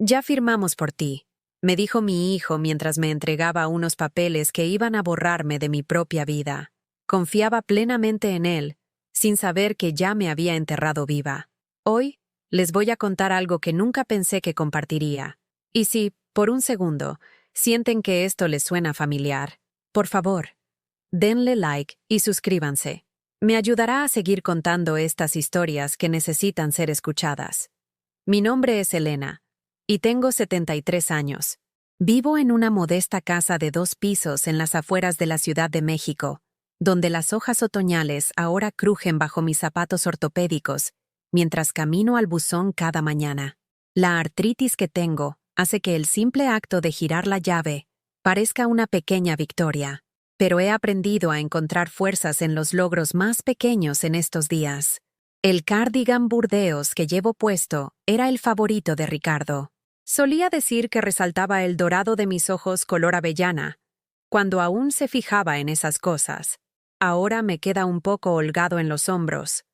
Ya firmamos por ti, me dijo mi hijo mientras me entregaba unos papeles que iban a borrarme de mi propia vida. Confiaba plenamente en él, sin saber que ya me había enterrado viva. Hoy, les voy a contar algo que nunca pensé que compartiría. Y si, por un segundo, sienten que esto les suena familiar, por favor, denle like y suscríbanse. Me ayudará a seguir contando estas historias que necesitan ser escuchadas. Mi nombre es Elena, y tengo 73 años. Vivo en una modesta casa de 2 pisos en las afueras de la Ciudad de México, donde las hojas otoñales ahora crujen bajo mis zapatos ortopédicos, mientras camino al buzón cada mañana. La artritis que tengo hace que el simple acto de girar la llave parezca una pequeña victoria, pero he aprendido a encontrar fuerzas en los logros más pequeños en estos días. El cardigan burdeos que llevo puesto era el favorito de Ricardo. Solía decir que resaltaba el dorado de mis ojos color avellana, cuando aún se fijaba en esas cosas. Ahora me queda un poco holgado en los hombros.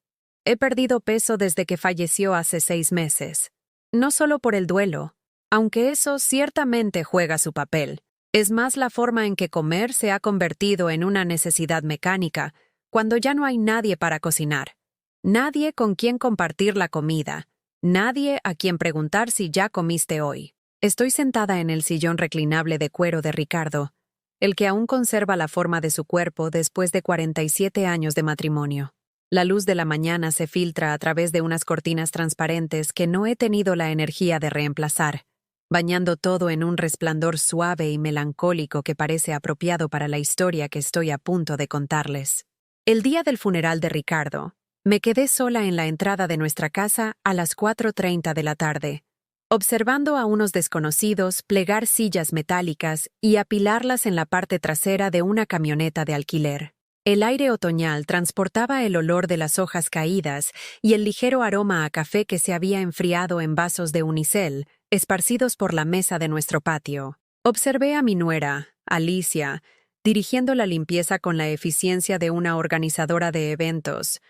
He perdido peso desde que falleció hace 6 meses. No solo por el duelo, aunque eso ciertamente juega su papel. Es más la forma en que comer se ha convertido en una necesidad mecánica, cuando ya no hay nadie para cocinar. Nadie con quien compartir la comida. Nadie a quien preguntar si ya comiste hoy. Estoy sentada en el sillón reclinable de cuero de Ricardo, el que aún conserva la forma de su cuerpo después de 47 años de matrimonio. La luz de la mañana se filtra a través de unas cortinas transparentes que no he tenido la energía de reemplazar, bañando todo en un resplandor suave y melancólico que parece apropiado para la historia que estoy a punto de contarles. El día del funeral de Ricardo, me quedé sola en la entrada de nuestra casa a las 4:30 de la tarde, observando a unos desconocidos plegar sillas metálicas y apilarlas en la parte trasera de una camioneta de alquiler. El aire otoñal transportaba el olor de las hojas caídas y el ligero aroma a café que se había enfriado en vasos de unicel, esparcidos por la mesa de nuestro patio. Observé a mi nuera, Alicia, dirigiendo la limpieza con la eficiencia de una organizadora de eventos.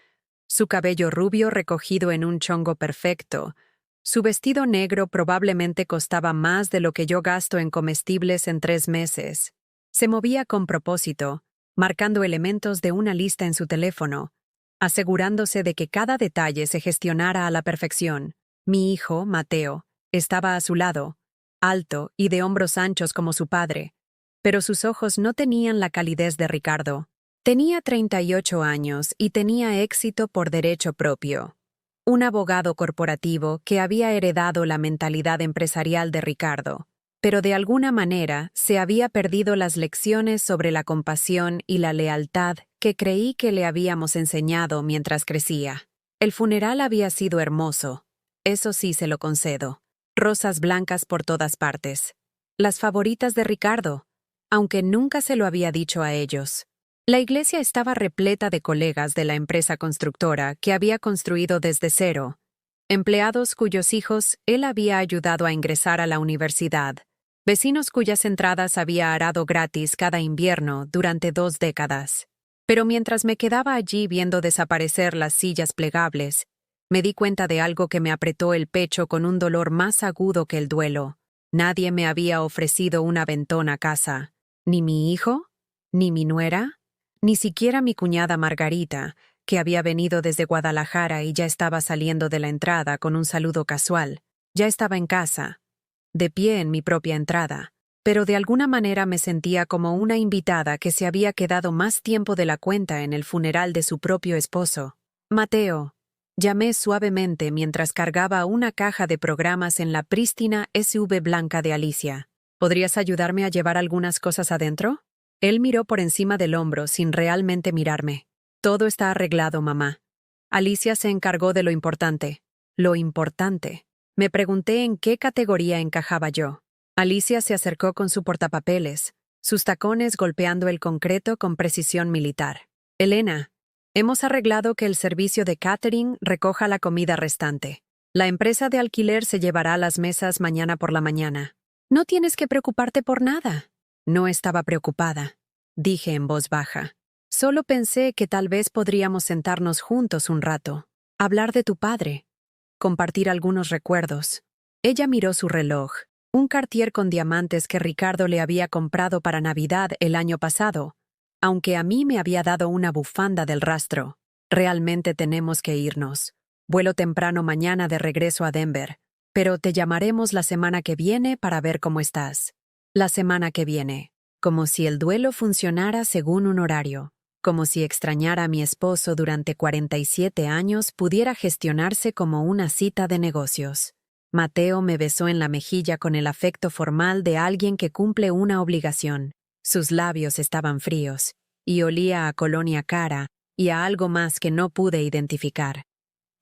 Su cabello rubio recogido en un chongo perfecto. Su vestido negro probablemente costaba más de lo que yo gasto en comestibles en 3 meses. Se movía con propósito, marcando elementos de una lista en su teléfono, asegurándose de que cada detalle se gestionara a la perfección. Mi hijo, Mateo, estaba a su lado, alto y de hombros anchos como su padre, pero sus ojos no tenían la calidez de Ricardo. Tenía 38 años y tenía éxito por derecho propio. Un abogado corporativo que había heredado la mentalidad empresarial de Ricardo, pero de alguna manera se había perdido las lecciones sobre la compasión y la lealtad que creí que le habíamos enseñado mientras crecía. El funeral había sido hermoso, eso sí se lo concedo. Rosas blancas por todas partes. Las favoritas de Ricardo, aunque nunca se lo había dicho a ellos. La iglesia estaba repleta de colegas de la empresa constructora que había construido desde cero, empleados cuyos hijos él había ayudado a ingresar a la universidad, vecinos cuyas entradas había arado gratis cada invierno durante 2 décadas. Pero mientras me quedaba allí viendo desaparecer las sillas plegables, me di cuenta de algo que me apretó el pecho con un dolor más agudo que el duelo. Nadie me había ofrecido un aventón a casa. Ni mi hijo, ni mi nuera, ni siquiera mi cuñada Margarita, que había venido desde Guadalajara y ya estaba saliendo de la entrada con un saludo casual. Ya estaba en casa, de pie en mi propia entrada, pero de alguna manera me sentía como una invitada que se había quedado más tiempo de la cuenta en el funeral de su propio esposo. Mateo, llamé suavemente mientras cargaba una caja de programas en la prístina SUV blanca de Alicia. ¿Podrías ayudarme a llevar algunas cosas adentro? Él miró por encima del hombro sin realmente mirarme. Todo está arreglado, mamá. Alicia se encargó de lo importante. Lo importante. Me pregunté en qué categoría encajaba yo. Alicia se acercó con su portapapeles, sus tacones golpeando el concreto con precisión militar. Elena, hemos arreglado que el servicio de catering recoja la comida restante. La empresa de alquiler se llevará las mesas mañana por la mañana. No tienes que preocuparte por nada. No estaba preocupada, dije en voz baja. Solo pensé que tal vez podríamos sentarnos juntos un rato, hablar de tu padre, compartir algunos recuerdos. Ella miró su reloj, un Cartier con diamantes que Ricardo le había comprado para Navidad el año pasado, aunque a mí me había dado una bufanda del rastro. Realmente tenemos que irnos. Vuelo temprano mañana de regreso a Denver, pero te llamaremos la semana que viene para ver cómo estás. La semana que viene. Como si el duelo funcionara según un horario. Como si extrañar a mi esposo durante 47 años pudiera gestionarse como una cita de negocios. Mateo me besó en la mejilla con el afecto formal de alguien que cumple una obligación. Sus labios estaban fríos, y olía a colonia cara y a algo más que no pude identificar.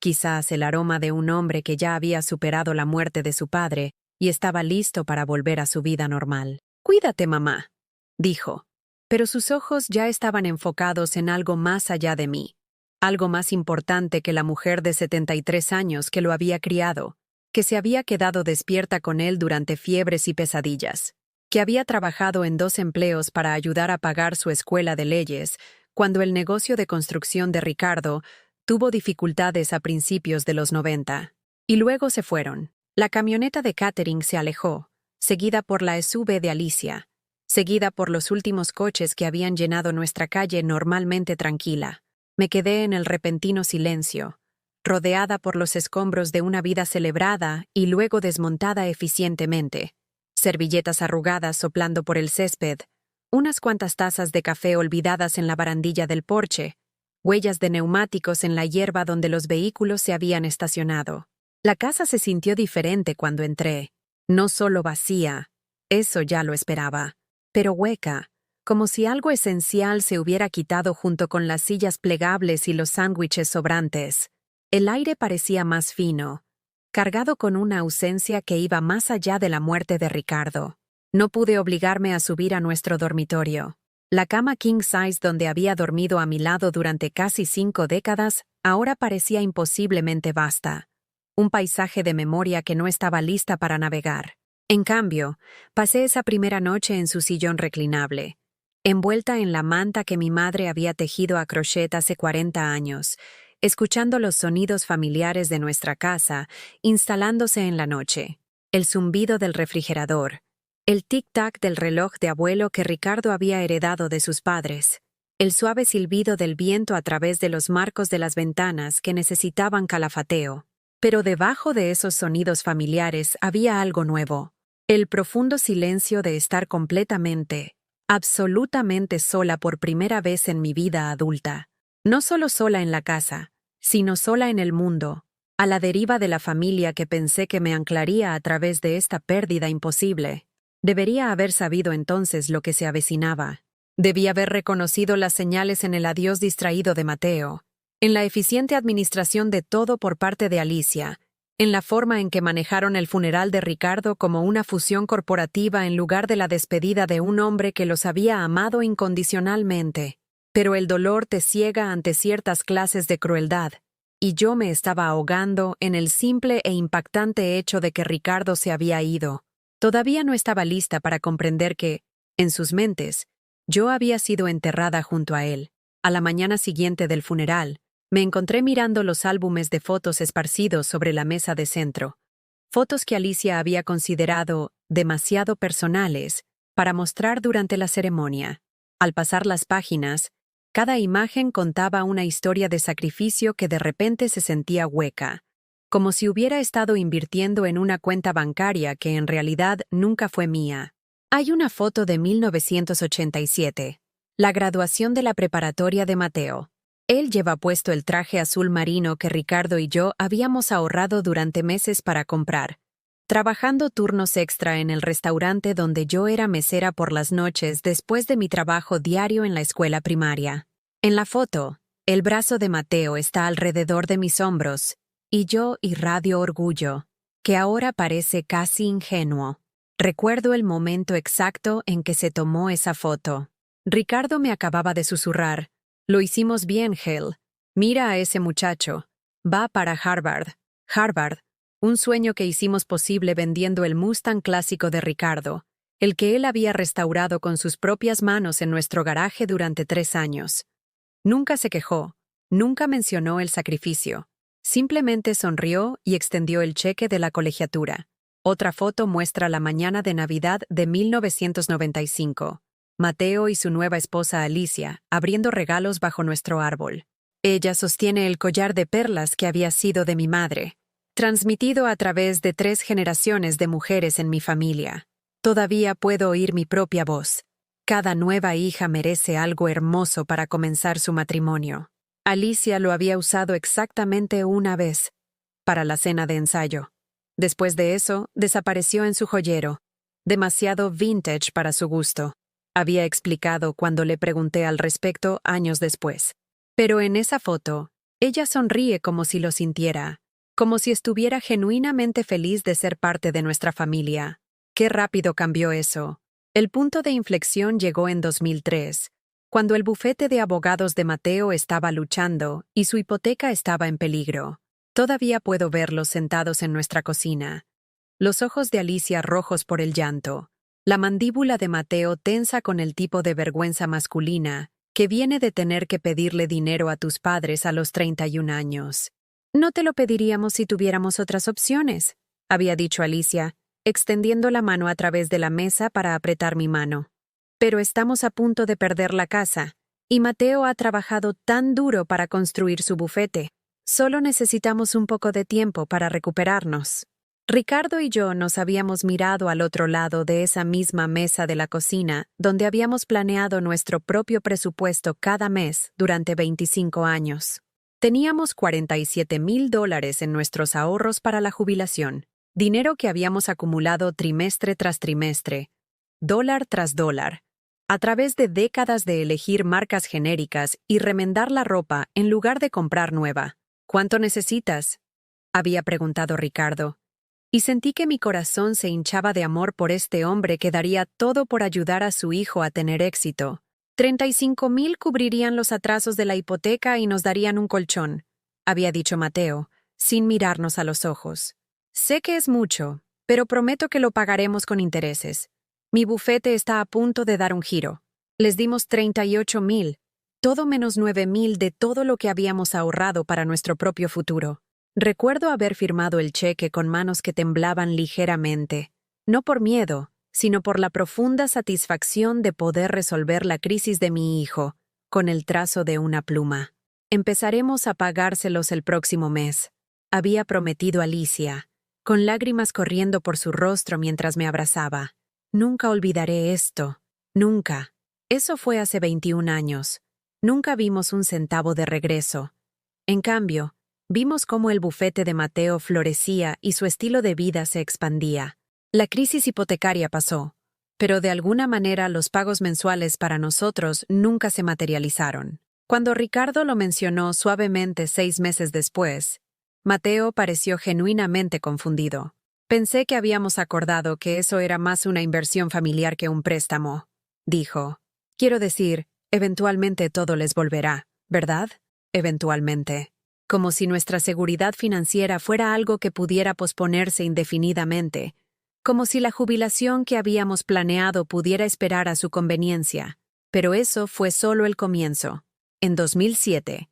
Quizás el aroma de un hombre que ya había superado la muerte de su padre y estaba listo para volver a su vida normal. «Cuídate, mamá», dijo, pero sus ojos ya estaban enfocados en algo más allá de mí, algo más importante que la mujer de 73 años que lo había criado, que se había quedado despierta con él durante fiebres y pesadillas, que había trabajado en 2 empleos para ayudar a pagar su escuela de leyes, cuando el negocio de construcción de Ricardo tuvo dificultades a principios de los 90. Y luego se fueron. La camioneta de catering se alejó, seguida por la SUV de Alicia, seguida por los últimos coches que habían llenado nuestra calle normalmente tranquila. Me quedé en el repentino silencio, rodeada por los escombros de una vida celebrada y luego desmontada eficientemente. Servilletas arrugadas soplando por el césped, unas cuantas tazas de café olvidadas en la barandilla del porche, huellas de neumáticos en la hierba donde los vehículos se habían estacionado. La casa se sintió diferente cuando entré. No solo vacía, eso ya lo esperaba, pero hueca, como si algo esencial se hubiera quitado junto con las sillas plegables y los sándwiches sobrantes. El aire parecía más fino, cargado con una ausencia que iba más allá de la muerte de Ricardo. No pude obligarme a subir a nuestro dormitorio. La cama king size donde había dormido a mi lado durante casi 5 décadas ahora parecía imposiblemente vasta. Un paisaje de memoria que no estaba lista para navegar. En cambio, pasé esa primera noche en su sillón reclinable, envuelta en la manta que mi madre había tejido a crochet hace 40 años, escuchando los sonidos familiares de nuestra casa instalándose en la noche. El zumbido del refrigerador, el tic-tac del reloj de abuelo que Ricardo había heredado de sus padres, el suave silbido del viento a través de los marcos de las ventanas que necesitaban calafateo. Pero debajo de esos sonidos familiares había algo nuevo. El profundo silencio de estar completamente, absolutamente sola por primera vez en mi vida adulta. No solo sola en la casa, sino sola en el mundo, a la deriva de la familia que pensé que me anclaría a través de esta pérdida imposible. Debería haber sabido entonces lo que se avecinaba. Debí haber reconocido las señales en el adiós distraído de Mateo, en la eficiente administración de todo por parte de Alicia, en la forma en que manejaron el funeral de Ricardo como una fusión corporativa en lugar de la despedida de un hombre que los había amado incondicionalmente. Pero el dolor te ciega ante ciertas clases de crueldad, y yo me estaba ahogando en el simple e impactante hecho de que Ricardo se había ido. Todavía no estaba lista para comprender que, en sus mentes, yo había sido enterrada junto a él. A la mañana siguiente del funeral, me encontré mirando los álbumes de fotos esparcidos sobre la mesa de centro. Fotos que Alicia había considerado demasiado personales para mostrar durante la ceremonia. Al pasar las páginas, cada imagen contaba una historia de sacrificio que de repente se sentía hueca, como si hubiera estado invirtiendo en una cuenta bancaria que en realidad nunca fue mía. Hay una foto de 1987, la graduación de la preparatoria de Mateo. Él lleva puesto el traje azul marino que Ricardo y yo habíamos ahorrado durante meses para comprar, trabajando turnos extra en el restaurante donde yo era mesera por las noches después de mi trabajo diario en la escuela primaria. En la foto, el brazo de Mateo está alrededor de mis hombros, y yo irradio orgullo, que ahora parece casi ingenuo. Recuerdo el momento exacto en que se tomó esa foto. Ricardo me acababa de susurrar: «Lo hicimos bien, Hale. Mira a ese muchacho. Va para Harvard». Harvard, un sueño que hicimos posible vendiendo el Mustang clásico de Ricardo, el que él había restaurado con sus propias manos en nuestro garaje durante 3 años. Nunca se quejó, nunca mencionó el sacrificio. Simplemente sonrió y extendió el cheque de la colegiatura. Otra foto muestra la mañana de Navidad de 1995. Mateo y su nueva esposa Alicia, abriendo regalos bajo nuestro árbol. Ella sostiene el collar de perlas que había sido de mi madre, transmitido a través de 3 generaciones de mujeres en mi familia. Todavía puedo oír mi propia voz. Cada nueva hija merece algo hermoso para comenzar su matrimonio. Alicia lo había usado exactamente una vez, para la cena de ensayo. Después de eso, desapareció en su joyero, demasiado vintage para su gusto. Había explicado cuando le pregunté al respecto años después. Pero en esa foto, ella sonríe como si lo sintiera, como si estuviera genuinamente feliz de ser parte de nuestra familia. Qué rápido cambió eso. El punto de inflexión llegó en 2003, cuando el bufete de abogados de Mateo estaba luchando y su hipoteca estaba en peligro. Todavía puedo verlos sentados en nuestra cocina. Los ojos de Alicia rojos por el llanto. La mandíbula de Mateo tensa con el tipo de vergüenza masculina que viene de tener que pedirle dinero a tus padres a los 31 años. No te lo pediríamos si tuviéramos otras opciones, había dicho Alicia, extendiendo la mano a través de la mesa para apretar mi mano. Pero estamos a punto de perder la casa, y Mateo ha trabajado tan duro para construir su bufete. Solo necesitamos un poco de tiempo para recuperarnos. Ricardo y yo nos habíamos mirado al otro lado de esa misma mesa de la cocina, donde habíamos planeado nuestro propio presupuesto cada mes durante 25 años. Teníamos $47,000 en nuestros ahorros para la jubilación, dinero que habíamos acumulado trimestre tras trimestre, dólar tras dólar, a través de décadas de elegir marcas genéricas y remendar la ropa en lugar de comprar nueva. ¿Cuánto necesitas?, había preguntado Ricardo. Y sentí que mi corazón se hinchaba de amor por este hombre que daría todo por ayudar a su hijo a tener éxito. 35,000 cubrirían los atrasos de la hipoteca y nos darían un colchón, había dicho Mateo, sin mirarnos a los ojos. Sé que es mucho, pero prometo que lo pagaremos con intereses. Mi bufete está a punto de dar un giro. Les dimos 38,000, todo menos 9,000 de todo lo que habíamos ahorrado para nuestro propio futuro. Recuerdo haber firmado el cheque con manos que temblaban ligeramente, no por miedo, sino por la profunda satisfacción de poder resolver la crisis de mi hijo, con el trazo de una pluma. Empezaremos a pagárselos el próximo mes, había prometido Alicia, con lágrimas corriendo por su rostro mientras me abrazaba. Nunca olvidaré esto, nunca. Eso fue hace 21 años. Nunca vimos un centavo de regreso. En cambio, vimos cómo el bufete de Mateo florecía y su estilo de vida se expandía. La crisis hipotecaria pasó, pero de alguna manera los pagos mensuales para nosotros nunca se materializaron. Cuando Ricardo lo mencionó suavemente 6 meses después, Mateo pareció genuinamente confundido. Pensé que habíamos acordado que eso era más una inversión familiar que un préstamo, dijo. Quiero decir, eventualmente todo les volverá, ¿verdad? Eventualmente. Como si nuestra seguridad financiera fuera algo que pudiera posponerse indefinidamente, como si la jubilación que habíamos planeado pudiera esperar a su conveniencia. Pero eso fue solo el comienzo. En 2007,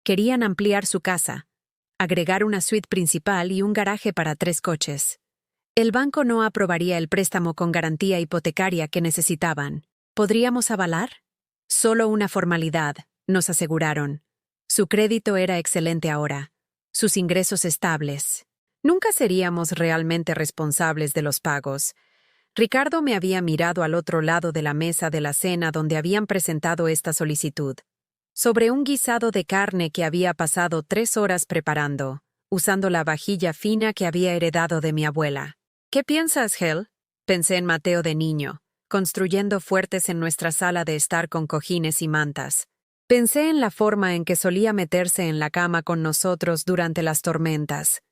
querían ampliar su casa, agregar una suite principal y un garaje para 3 coches. El banco no aprobaría el préstamo con garantía hipotecaria que necesitaban. ¿Podríamos avalar? Solo una formalidad, nos aseguraron. Su crédito era excelente ahora, sus ingresos estables. Nunca seríamos realmente responsables de los pagos. Ricardo me había mirado al otro lado de la mesa de la cena donde habían presentado esta solicitud, sobre un guisado de carne que había pasado 3 horas preparando, usando la vajilla fina que había heredado de mi abuela. ¿Qué piensas, Hel? Pensé en Mateo de niño, construyendo fuertes en nuestra sala de estar con cojines y mantas. Pensé en la forma en que solía meterse en la cama con nosotros durante las tormentas.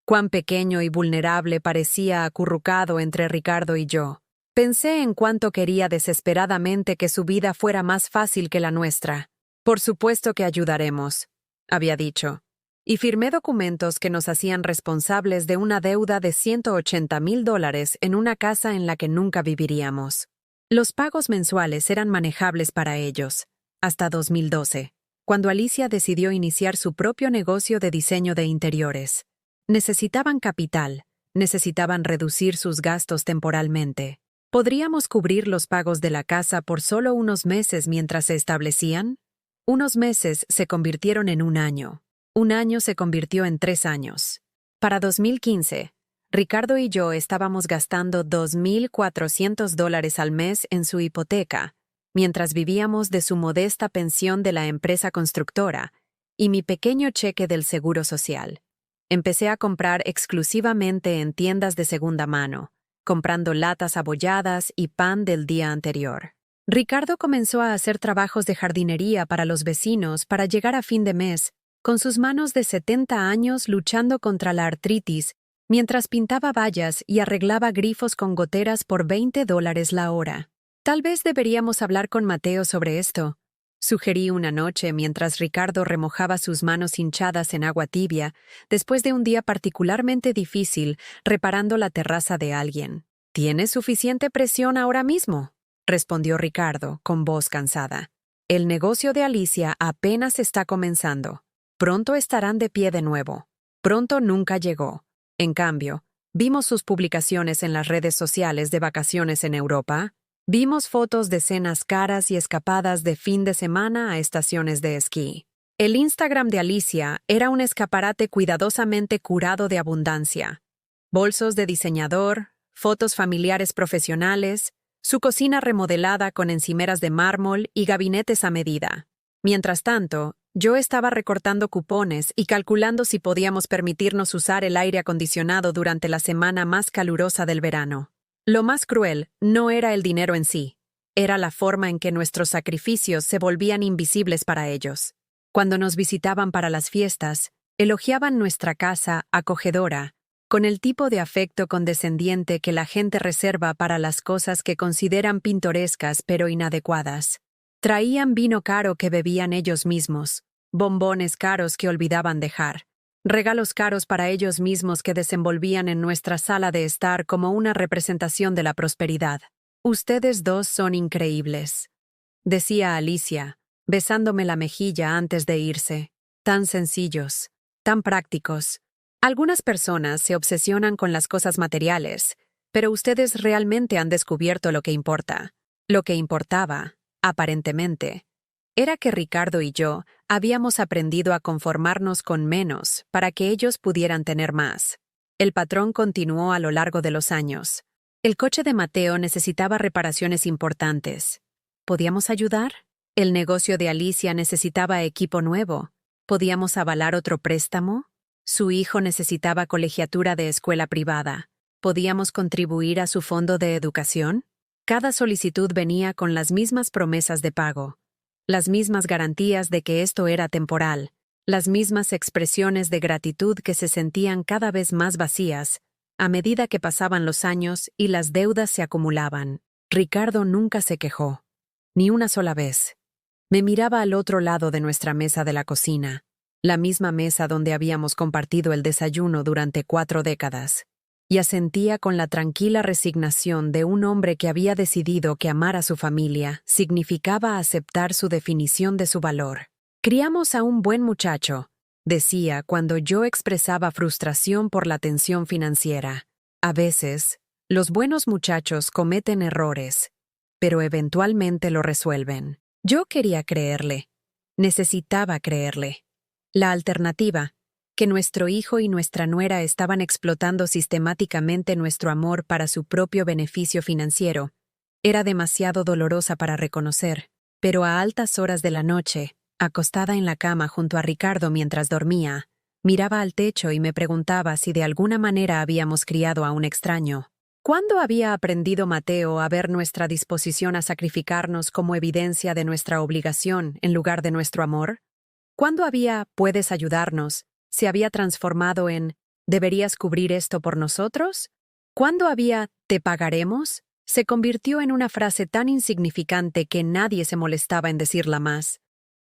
Cuán pequeño y vulnerable parecía acurrucado entre Ricardo y yo. Pensé en cuánto quería desesperadamente que su vida fuera más fácil que la nuestra. Por supuesto que ayudaremos, había dicho. Y firmé documentos que nos hacían responsables de una deuda de $180,000 en una casa en la que nunca viviríamos. Los pagos mensuales eran manejables para ellos, hasta 2012, cuando Alicia decidió iniciar su propio negocio de diseño de interiores. Necesitaban capital, necesitaban reducir sus gastos temporalmente. ¿Podríamos cubrir los pagos de la casa por solo unos meses mientras se establecían? Unos meses se convirtieron en un año. Un año se convirtió en 3 años. Para 2015, Ricardo y yo estábamos gastando $2,400 al mes en su hipoteca, mientras vivíamos de su modesta pensión de la empresa constructora y mi pequeño cheque del Seguro Social. Empecé a comprar exclusivamente en tiendas de segunda mano, comprando latas abolladas y pan del día anterior. Ricardo comenzó a hacer trabajos de jardinería para los vecinos para llegar a fin de mes, con sus manos de 70 años luchando contra la artritis, mientras pintaba vallas y arreglaba grifos con goteras por $20 la hora. Tal vez deberíamos hablar con Mateo sobre esto, sugerí una noche mientras Ricardo remojaba sus manos hinchadas en agua tibia después de un día particularmente difícil reparando la terraza de alguien. ¿Tienes suficiente presión ahora mismo?, respondió Ricardo con voz cansada. El negocio de Alicia apenas está comenzando. Pronto estarán de pie de nuevo. Pronto nunca llegó. En cambio, vimos sus publicaciones en las redes sociales de vacaciones en Europa. Vimos fotos de cenas caras y escapadas de fin de semana a estaciones de esquí. El Instagram de Alicia era un escaparate cuidadosamente curado de abundancia. Bolsos de diseñador, fotos familiares profesionales, su cocina remodelada con encimeras de mármol y gabinetes a medida. Mientras tanto, yo estaba recortando cupones y calculando si podíamos permitirnos usar el aire acondicionado durante la semana más calurosa del verano. Lo más cruel no era el dinero en sí, era la forma en que nuestros sacrificios se volvían invisibles para ellos. Cuando nos visitaban para las fiestas, elogiaban nuestra casa acogedora, con el tipo de afecto condescendiente que la gente reserva para las cosas que consideran pintorescas pero inadecuadas. Traían vino caro que bebían ellos mismos, bombones caros que olvidaban dejar, regalos caros para ellos mismos que desenvolvían en nuestra sala de estar como una representación de la prosperidad. «Ustedes dos son increíbles», decía Alicia, besándome la mejilla antes de irse. «Tan sencillos, tan prácticos. Algunas personas se obsesionan con las cosas materiales, pero ustedes realmente han descubierto lo que importa». Lo que importaba, aparentemente, era que Ricardo y yo habíamos aprendido a conformarnos con menos para que ellos pudieran tener más. El patrón continuó a lo largo de los años. El coche de Mateo necesitaba reparaciones importantes. ¿Podíamos ayudar? El negocio de Alicia necesitaba equipo nuevo. ¿Podíamos avalar otro préstamo? Su hijo necesitaba colegiatura de escuela privada. ¿Podíamos contribuir a su fondo de educación? Cada solicitud venía con las mismas promesas de pago, las mismas garantías de que esto era temporal, las mismas expresiones de gratitud que se sentían cada vez más vacías a medida que pasaban los años y las deudas se acumulaban. Ricardo nunca se quejó, ni una sola vez. Me miraba al otro lado de nuestra mesa de la cocina, la misma mesa donde habíamos compartido el desayuno durante 4 décadas, y asentía con la tranquila resignación de un hombre que había decidido que amar a su familia significaba aceptar su definición de su valor. «Criamos a un buen muchacho», decía cuando yo expresaba frustración por la tensión financiera. A veces, los buenos muchachos cometen errores, pero eventualmente lo resuelven. Yo quería creerle. Necesitaba creerle. La alternativa, que nuestro hijo y nuestra nuera estaban explotando sistemáticamente nuestro amor para su propio beneficio financiero, era demasiado dolorosa para reconocer, pero a altas horas de la noche, acostada en la cama junto a Ricardo mientras dormía, miraba al techo y me preguntaba si de alguna manera habíamos criado a un extraño. ¿Cuándo había aprendido Mateo a ver nuestra disposición a sacrificarnos como evidencia de nuestra obligación en lugar de nuestro amor? ¿Cuándo había «puedes ayudarnos» se había transformado en «¿deberías cubrir esto por nosotros»? ¿Cuándo había «te pagaremos» se convirtió en una frase tan insignificante que nadie se molestaba en decirla más?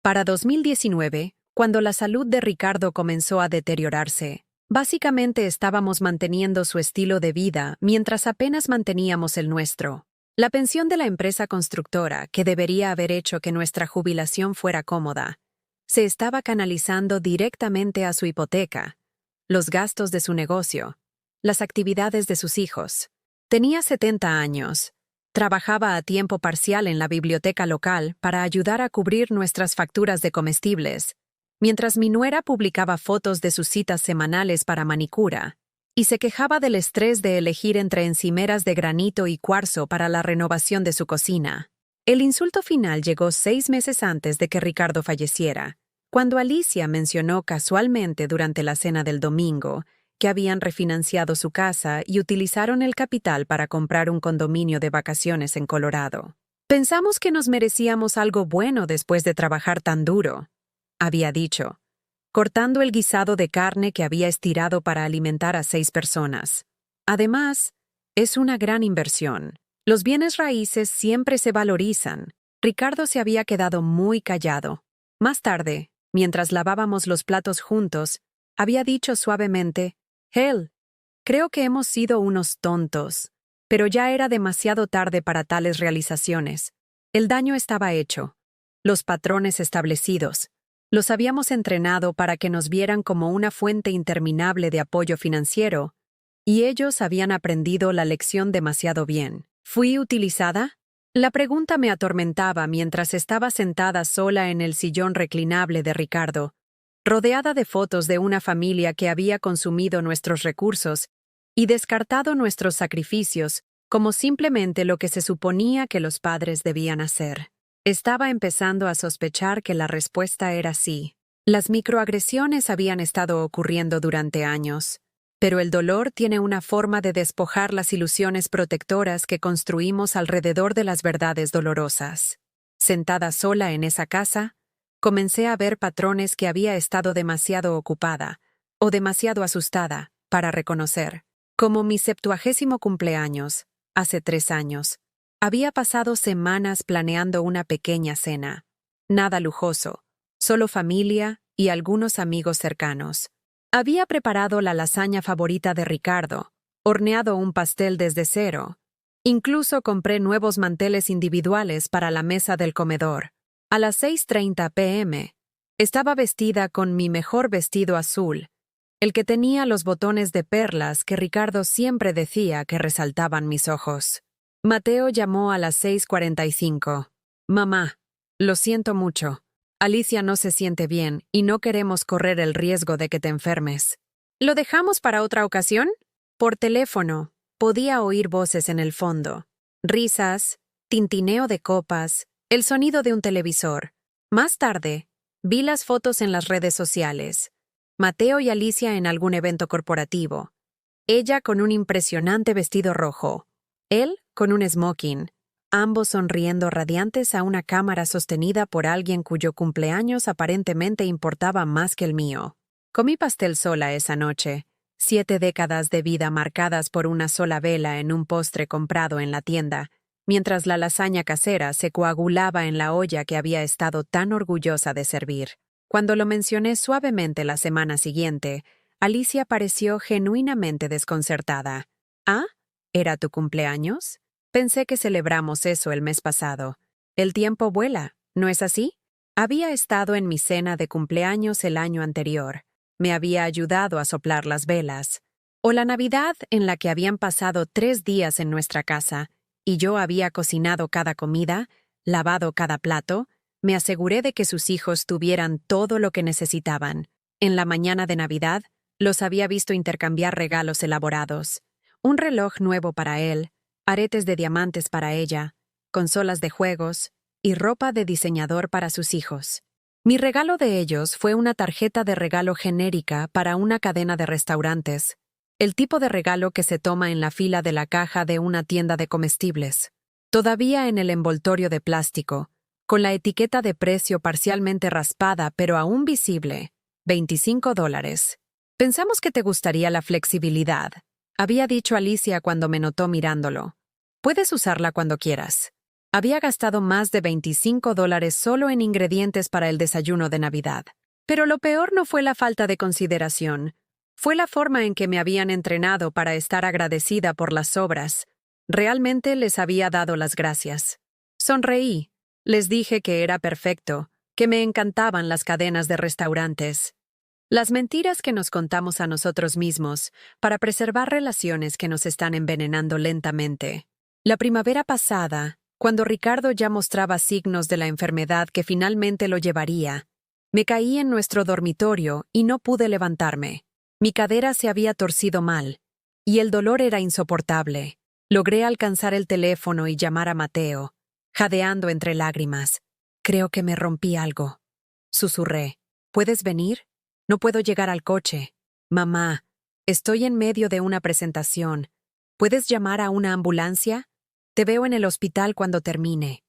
Para 2019, cuando la salud de Ricardo comenzó a deteriorarse, básicamente estábamos manteniendo su estilo de vida mientras apenas manteníamos el nuestro. La pensión de la empresa constructora, que debería haber hecho que nuestra jubilación fuera cómoda, se estaba canalizando directamente a su hipoteca, los gastos de su negocio, las actividades de sus hijos. Tenía 70 años. Trabajaba a tiempo parcial en la biblioteca local para ayudar a cubrir nuestras facturas de comestibles, mientras mi nuera publicaba fotos de sus citas semanales para manicura, y se quejaba del estrés de elegir entre encimeras de granito y cuarzo para la renovación de su cocina. El insulto final llegó 6 meses antes de que Ricardo falleciera, cuando Alicia mencionó casualmente durante la cena del domingo que habían refinanciado su casa y utilizaron el capital para comprar un condominio de vacaciones en Colorado. Pensamos que nos merecíamos algo bueno después de trabajar tan duro, había dicho, cortando el guisado de carne que había estirado para alimentar a 6 personas. Además, es una gran inversión. Los bienes raíces siempre se valorizan. Ricardo se había quedado muy callado. Más tarde, mientras lavábamos los platos juntos, había dicho suavemente, «Hell, creo que hemos sido unos tontos». Pero ya era demasiado tarde para tales realizaciones. El daño estaba hecho. Los patrones establecidos. Los habíamos entrenado para que nos vieran como una fuente interminable de apoyo financiero, y ellos habían aprendido la lección demasiado bien. ¿Fui utilizada? La pregunta me atormentaba mientras estaba sentada sola en el sillón reclinable de Ricardo, rodeada de fotos de una familia que había consumido nuestros recursos y descartado nuestros sacrificios como simplemente lo que se suponía que los padres debían hacer. Estaba empezando a sospechar que la respuesta era sí. Las microagresiones habían estado ocurriendo durante años, pero el dolor tiene una forma de despojar las ilusiones protectoras que construimos alrededor de las verdades dolorosas. Sentada sola en esa casa, comencé a ver patrones que había estado demasiado ocupada o demasiado asustada para reconocer. Como mi 70º cumpleaños, hace 3 años, había pasado semanas planeando una pequeña cena. Nada lujoso, solo familia y algunos amigos cercanos. Había preparado la lasaña favorita de Ricardo, horneado un pastel desde cero. Incluso compré nuevos manteles individuales para la mesa del comedor. A las 6:30 p.m., estaba vestida con mi mejor vestido azul, el que tenía los botones de perlas que Ricardo siempre decía que resaltaban mis ojos. Mateo llamó a las 6:45. «Mamá, lo siento mucho. Alicia no se siente bien y no queremos correr el riesgo de que te enfermes». «¿Lo dejamos para otra ocasión?» Por teléfono, podía oír voces en el fondo. Risas, tintineo de copas, el sonido de un televisor. Más tarde, vi las fotos en las redes sociales. Mateo y Alicia en algún evento corporativo. Ella con un impresionante vestido rojo. Él con un smoking. Ambos sonriendo radiantes a una cámara sostenida por alguien cuyo cumpleaños aparentemente importaba más que el mío. Comí pastel sola esa noche. 7 décadas de vida marcadas por una sola vela en un postre comprado en la tienda, mientras la lasaña casera se coagulaba en la olla que había estado tan orgullosa de servir. Cuando lo mencioné suavemente la semana siguiente, Alicia pareció genuinamente desconcertada. «¿Ah? ¿Era tu cumpleaños? Pensé que celebramos eso el mes pasado. El tiempo vuela, ¿no es así?» Había estado en mi cena de cumpleaños el año anterior. Me había ayudado a soplar las velas. O la Navidad en la que habían pasado 3 días en nuestra casa, y yo había cocinado cada comida, lavado cada plato, me aseguré de que sus hijos tuvieran todo lo que necesitaban. En la mañana de Navidad, los había visto intercambiar regalos elaborados. Un reloj nuevo para él, aretes de diamantes para ella, consolas de juegos y ropa de diseñador para sus hijos. Mi regalo de ellos fue una tarjeta de regalo genérica para una cadena de restaurantes, el tipo de regalo que se toma en la fila de la caja de una tienda de comestibles. Todavía en el envoltorio de plástico, con la etiqueta de precio parcialmente raspada pero aún visible, $25. «Pensamos que te gustaría la flexibilidad», había dicho Alicia cuando me notó mirándolo. «Puedes usarla cuando quieras». Había gastado más de $25 solo en ingredientes para el desayuno de Navidad. Pero lo peor no fue la falta de consideración. Fue la forma en que me habían entrenado para estar agradecida por las obras. Realmente les había dado las gracias. Sonreí. Les dije que era perfecto, que me encantaban las cadenas de restaurantes. Las mentiras que nos contamos a nosotros mismos para preservar relaciones que nos están envenenando lentamente. La primavera pasada, cuando Ricardo ya mostraba signos de la enfermedad que finalmente lo llevaría, me caí en nuestro dormitorio y no pude levantarme. Mi cadera se había torcido mal, y el dolor era insoportable. Logré alcanzar el teléfono y llamar a Mateo, jadeando entre lágrimas. Creo que me rompí algo. Susurré. ¿Puedes venir? No puedo llegar al coche. Mamá, estoy en medio de una presentación. ¿Puedes llamar a una ambulancia? Te veo en el hospital cuando termine.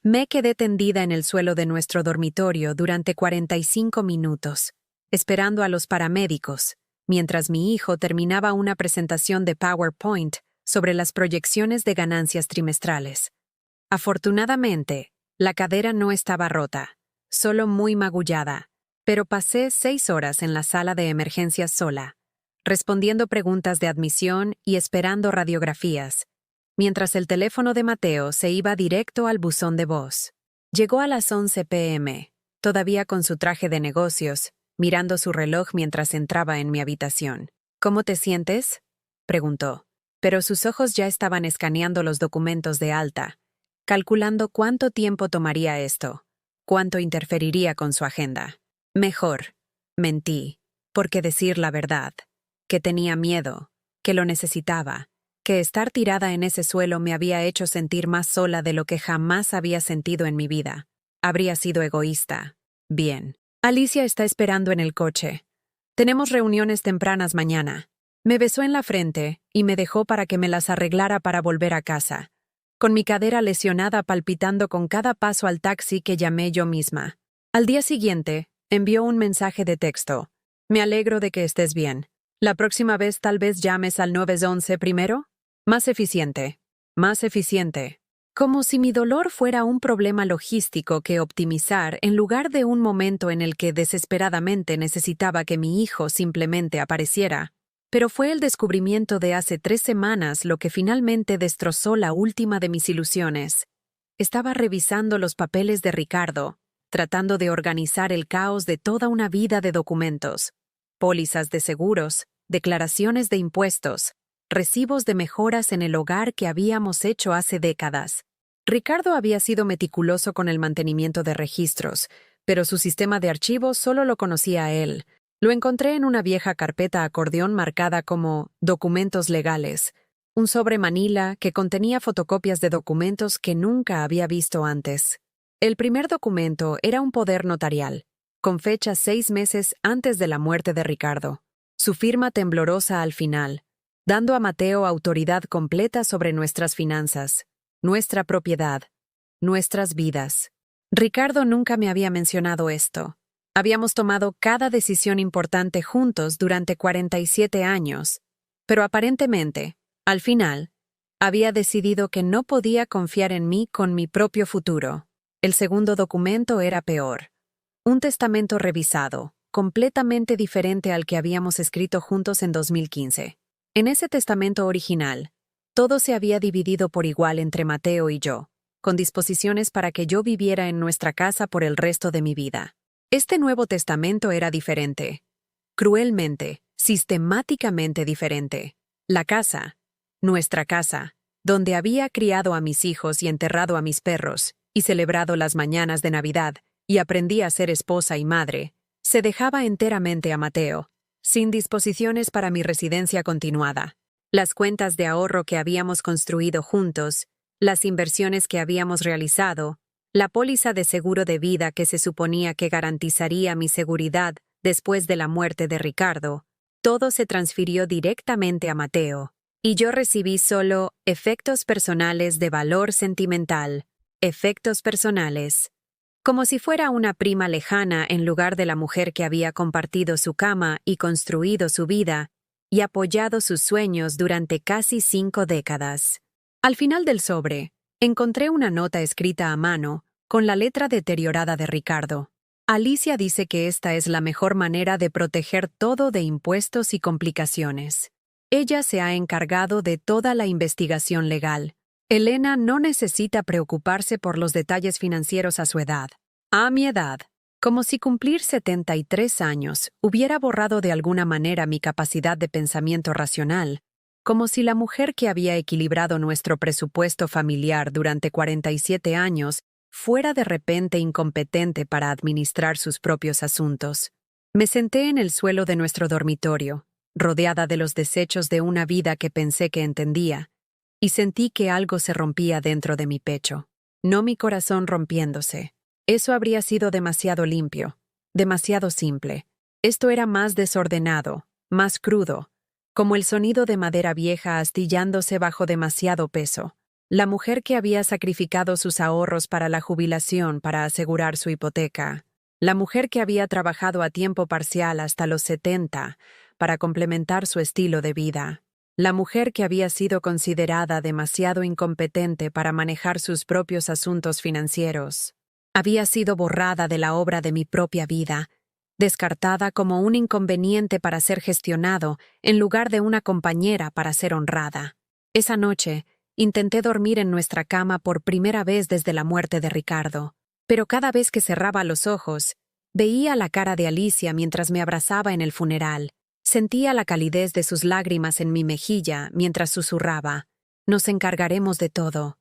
Me quedé tendida en el suelo de nuestro dormitorio durante 45 minutos, esperando a los paramédicos, mientras mi hijo terminaba una presentación de PowerPoint sobre las proyecciones de ganancias trimestrales. Afortunadamente, la cadera no estaba rota, solo muy magullada, pero pasé 6 horas en la sala de emergencias sola, respondiendo preguntas de admisión y esperando radiografías, mientras el teléfono de Mateo se iba directo al buzón de voz. Llegó a las 11 p.m., todavía con su traje de negocios, mirando su reloj mientras entraba en mi habitación. ¿Cómo te sientes?, preguntó, pero sus ojos ya estaban escaneando los documentos de alta, calculando cuánto tiempo tomaría esto, cuánto interferiría con su agenda. Mejor, mentí, porque decir la verdad, que tenía miedo, que lo necesitaba, que estar tirada en ese suelo me había hecho sentir más sola de lo que jamás había sentido en mi vida. Habría sido egoísta. Bien. Alicia está esperando en el coche. Tenemos reuniones tempranas mañana. Me besó en la frente y me dejó para que me las arreglara para volver a casa, con mi cadera lesionada palpitando con cada paso al taxi que llamé yo misma. Al día siguiente, envió un mensaje de texto. Me alegro de que estés bien. ¿La próxima vez tal vez llames al 911 primero? Más eficiente. Más eficiente. Como si mi dolor fuera un problema logístico que optimizar en lugar de un momento en el que desesperadamente necesitaba que mi hijo simplemente apareciera. Pero fue el descubrimiento de hace 3 semanas lo que finalmente destrozó la última de mis ilusiones. Estaba revisando los papeles de Ricardo, tratando de organizar el caos de toda una vida de documentos, pólizas de seguros, declaraciones de impuestos, recibos de mejoras en el hogar que habíamos hecho hace décadas. Ricardo había sido meticuloso con el mantenimiento de registros, pero su sistema de archivos solo lo conocía a él. Lo encontré en una vieja carpeta acordeón marcada como «Documentos legales», un sobre manila que contenía fotocopias de documentos que nunca había visto antes. El primer documento era un poder notarial, con fecha 6 meses antes de la muerte de Ricardo. Su firma temblorosa al final, dando a Mateo autoridad completa sobre nuestras finanzas, nuestra propiedad, nuestras vidas. Ricardo nunca me había mencionado esto. Habíamos tomado cada decisión importante juntos durante 47 años, pero aparentemente, al final, había decidido que no podía confiar en mí con mi propio futuro. El segundo documento era peor. Un testamento revisado, completamente diferente al que habíamos escrito juntos en 2015. En ese testamento original, todo se había dividido por igual entre Mateo y yo, con disposiciones para que yo viviera en nuestra casa por el resto de mi vida. Este nuevo testamento era diferente. Cruelmente, sistemáticamente diferente. La casa, nuestra casa, donde había criado a mis hijos y enterrado a mis perros, y celebrado las mañanas de Navidad, y aprendí a ser esposa y madre, se dejaba enteramente a Mateo, sin disposiciones para mi residencia continuada. Las cuentas de ahorro que habíamos construido juntos, las inversiones que habíamos realizado, la póliza de seguro de vida que se suponía que garantizaría mi seguridad después de la muerte de Ricardo, todo se transfirió directamente a Mateo, y yo recibí solo efectos personales de valor sentimental, efectos personales, como si fuera una prima lejana en lugar de la mujer que había compartido su cama y construido su vida y apoyado sus sueños durante casi 5 décadas. Al final del sobre, encontré una nota escrita a mano, con la letra deteriorada de Ricardo. Alicia dice que esta es la mejor manera de proteger todo de impuestos y complicaciones. Ella se ha encargado de toda la investigación legal. Elena no necesita preocuparse por los detalles financieros a su edad. A mi edad, como si cumplir 73 años hubiera borrado de alguna manera mi capacidad de pensamiento racional, como si la mujer que había equilibrado nuestro presupuesto familiar durante 47 años fuera de repente incompetente para administrar sus propios asuntos. Me senté en el suelo de nuestro dormitorio, rodeada de los desechos de una vida que pensé que entendía, y sentí que algo se rompía dentro de mi pecho. No mi corazón rompiéndose. Eso habría sido demasiado limpio, demasiado simple. Esto era más desordenado, más crudo, como el sonido de madera vieja astillándose bajo demasiado peso. La mujer que había sacrificado sus ahorros para la jubilación para asegurar su hipoteca. La mujer que había trabajado a tiempo parcial hasta los 70 para complementar su estilo de vida. La mujer que había sido considerada demasiado incompetente para manejar sus propios asuntos financieros. Había sido borrada de la obra de mi propia vida, descartada como un inconveniente para ser gestionado en lugar de una compañera para ser honrada. Esa noche, intenté dormir en nuestra cama por primera vez desde la muerte de Ricardo, pero cada vez que cerraba los ojos, veía la cara de Alicia mientras me abrazaba en el funeral. Sentía la calidez de sus lágrimas en mi mejilla mientras susurraba: «Nos encargaremos de todo.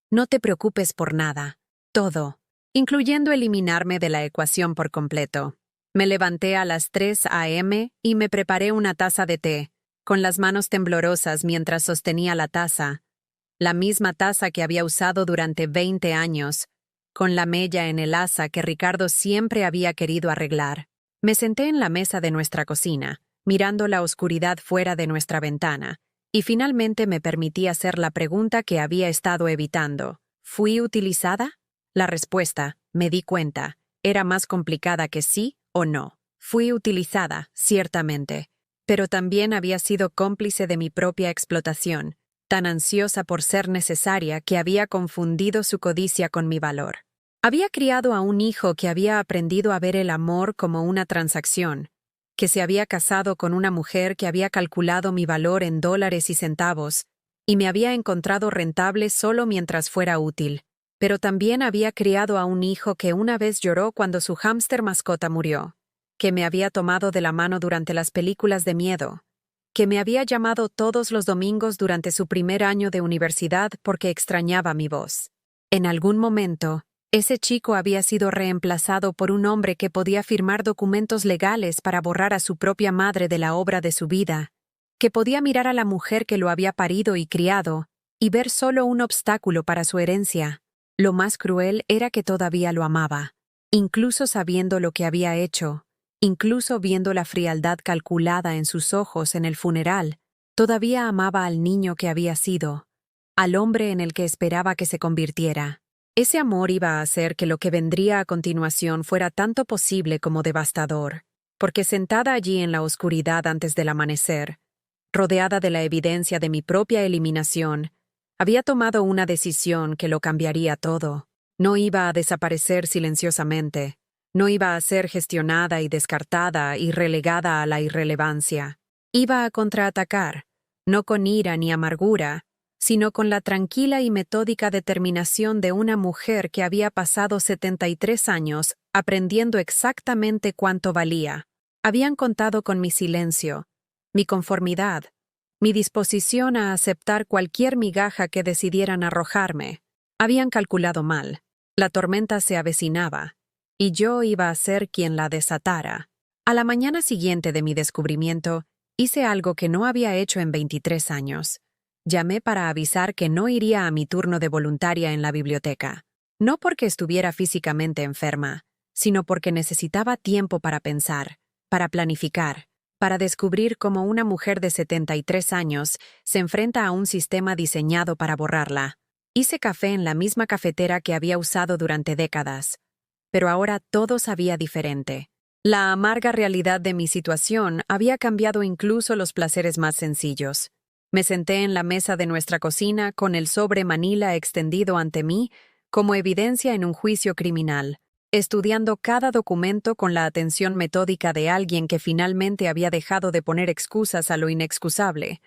No te preocupes por nada. Todo», incluyendo eliminarme de la ecuación por completo. Me levanté a las 3 a.m. y me preparé una taza de té, con las manos temblorosas mientras sostenía la taza, la misma taza que había usado durante 20 años, con la mella en el asa que Ricardo siempre había querido arreglar. Me senté en la mesa de nuestra cocina, mirando la oscuridad fuera de nuestra ventana, y finalmente me permití hacer la pregunta que había estado evitando. ¿Fui utilizada? La respuesta, me di cuenta, era más complicada que sí o no. Fui utilizada, ciertamente, pero también había sido cómplice de mi propia explotación, tan ansiosa por ser necesaria que había confundido su codicia con mi valor. Había criado a un hijo que había aprendido a ver el amor como una transacción, que se había casado con una mujer que había calculado mi valor en dólares y centavos, y me había encontrado rentable solo mientras fuera útil. Pero también había criado a un hijo que una vez lloró cuando su hámster mascota murió, que me había tomado de la mano durante las películas de miedo, que me había llamado todos los domingos durante su primer año de universidad porque extrañaba mi voz. En algún momento, ese chico había sido reemplazado por un hombre que podía firmar documentos legales para borrar a su propia madre de la obra de su vida, que podía mirar a la mujer que lo había parido y criado y ver solo un obstáculo para su herencia. Lo más cruel era que todavía lo amaba, incluso sabiendo lo que había hecho, incluso viendo la frialdad calculada en sus ojos en el funeral, todavía amaba al niño que había sido, al hombre en el que esperaba que se convirtiera. Ese amor iba a hacer que lo que vendría a continuación fuera tanto posible como devastador, porque sentada allí en la oscuridad antes del amanecer, rodeada de la evidencia de mi propia eliminación, había tomado una decisión que lo cambiaría todo. No iba a desaparecer silenciosamente, no iba a ser gestionada y descartada y relegada a la irrelevancia. Iba a contraatacar, no con ira ni amargura, sino con la tranquila y metódica determinación de una mujer que había pasado 73 años aprendiendo exactamente cuánto valía. Habían contado con mi silencio, mi conformidad, mi disposición a aceptar cualquier migaja que decidieran arrojarme. Habían calculado mal. La tormenta se avecinaba, y yo iba a ser quien la desatara. A la mañana siguiente de mi descubrimiento, hice algo que no había hecho en 23 años. Llamé para avisar que no iría a mi turno de voluntaria en la biblioteca. No porque estuviera físicamente enferma, sino porque necesitaba tiempo para pensar, para planificar, para descubrir cómo una mujer de 73 años se enfrenta a un sistema diseñado para borrarla. Hice café en la misma cafetera que había usado durante décadas, pero ahora todo sabía diferente. La amarga realidad de mi situación había cambiado incluso los placeres más sencillos. Me senté en la mesa de nuestra cocina con el sobre manila extendido ante mí como evidencia en un juicio criminal, estudiando cada documento con la atención metódica de alguien que finalmente había dejado de poner excusas a lo inexcusable.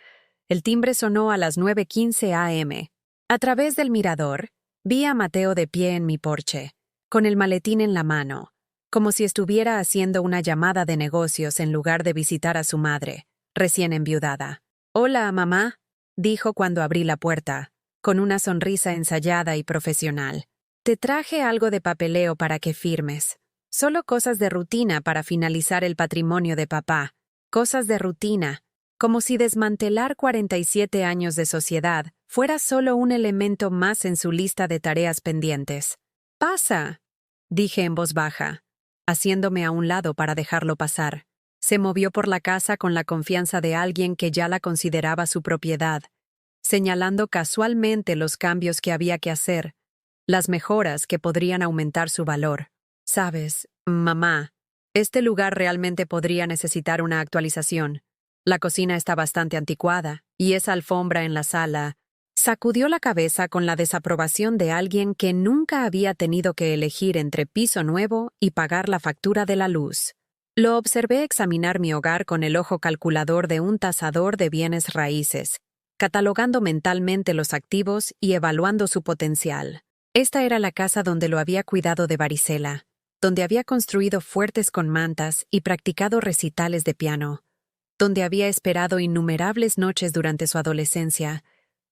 El timbre sonó a las 9:15 a.m. A través del mirador, vi a Mateo de pie en mi porche, con el maletín en la mano, como si estuviera haciendo una llamada de negocios en lugar de visitar a su madre, recién enviudada. «Hola, mamá», dijo cuando abrí la puerta, con una sonrisa ensayada y profesional. «Te traje algo de papeleo para que firmes. Solo cosas de rutina para finalizar el patrimonio de papá. Cosas de rutina, como si desmantelar 47 años de sociedad fuera solo un elemento más en su lista de tareas pendientes». «Pasa», dije en voz baja, haciéndome a un lado para dejarlo pasar. Se movió por la casa con la confianza de alguien que ya la consideraba su propiedad, señalando casualmente los cambios que había que hacer, las mejoras que podrían aumentar su valor. «Sabes, mamá, este lugar realmente podría necesitar una actualización. La cocina está bastante anticuada, y esa alfombra en la sala». Sacudió la cabeza con la desaprobación de alguien que nunca había tenido que elegir entre piso nuevo y pagar la factura de la luz. Lo observé examinar mi hogar con el ojo calculador de un tasador de bienes raíces, catalogando mentalmente los activos y evaluando su potencial. Esta era la casa donde lo había cuidado de varicela, donde había construido fuertes con mantas y practicado recitales de piano, donde había esperado innumerables noches durante su adolescencia,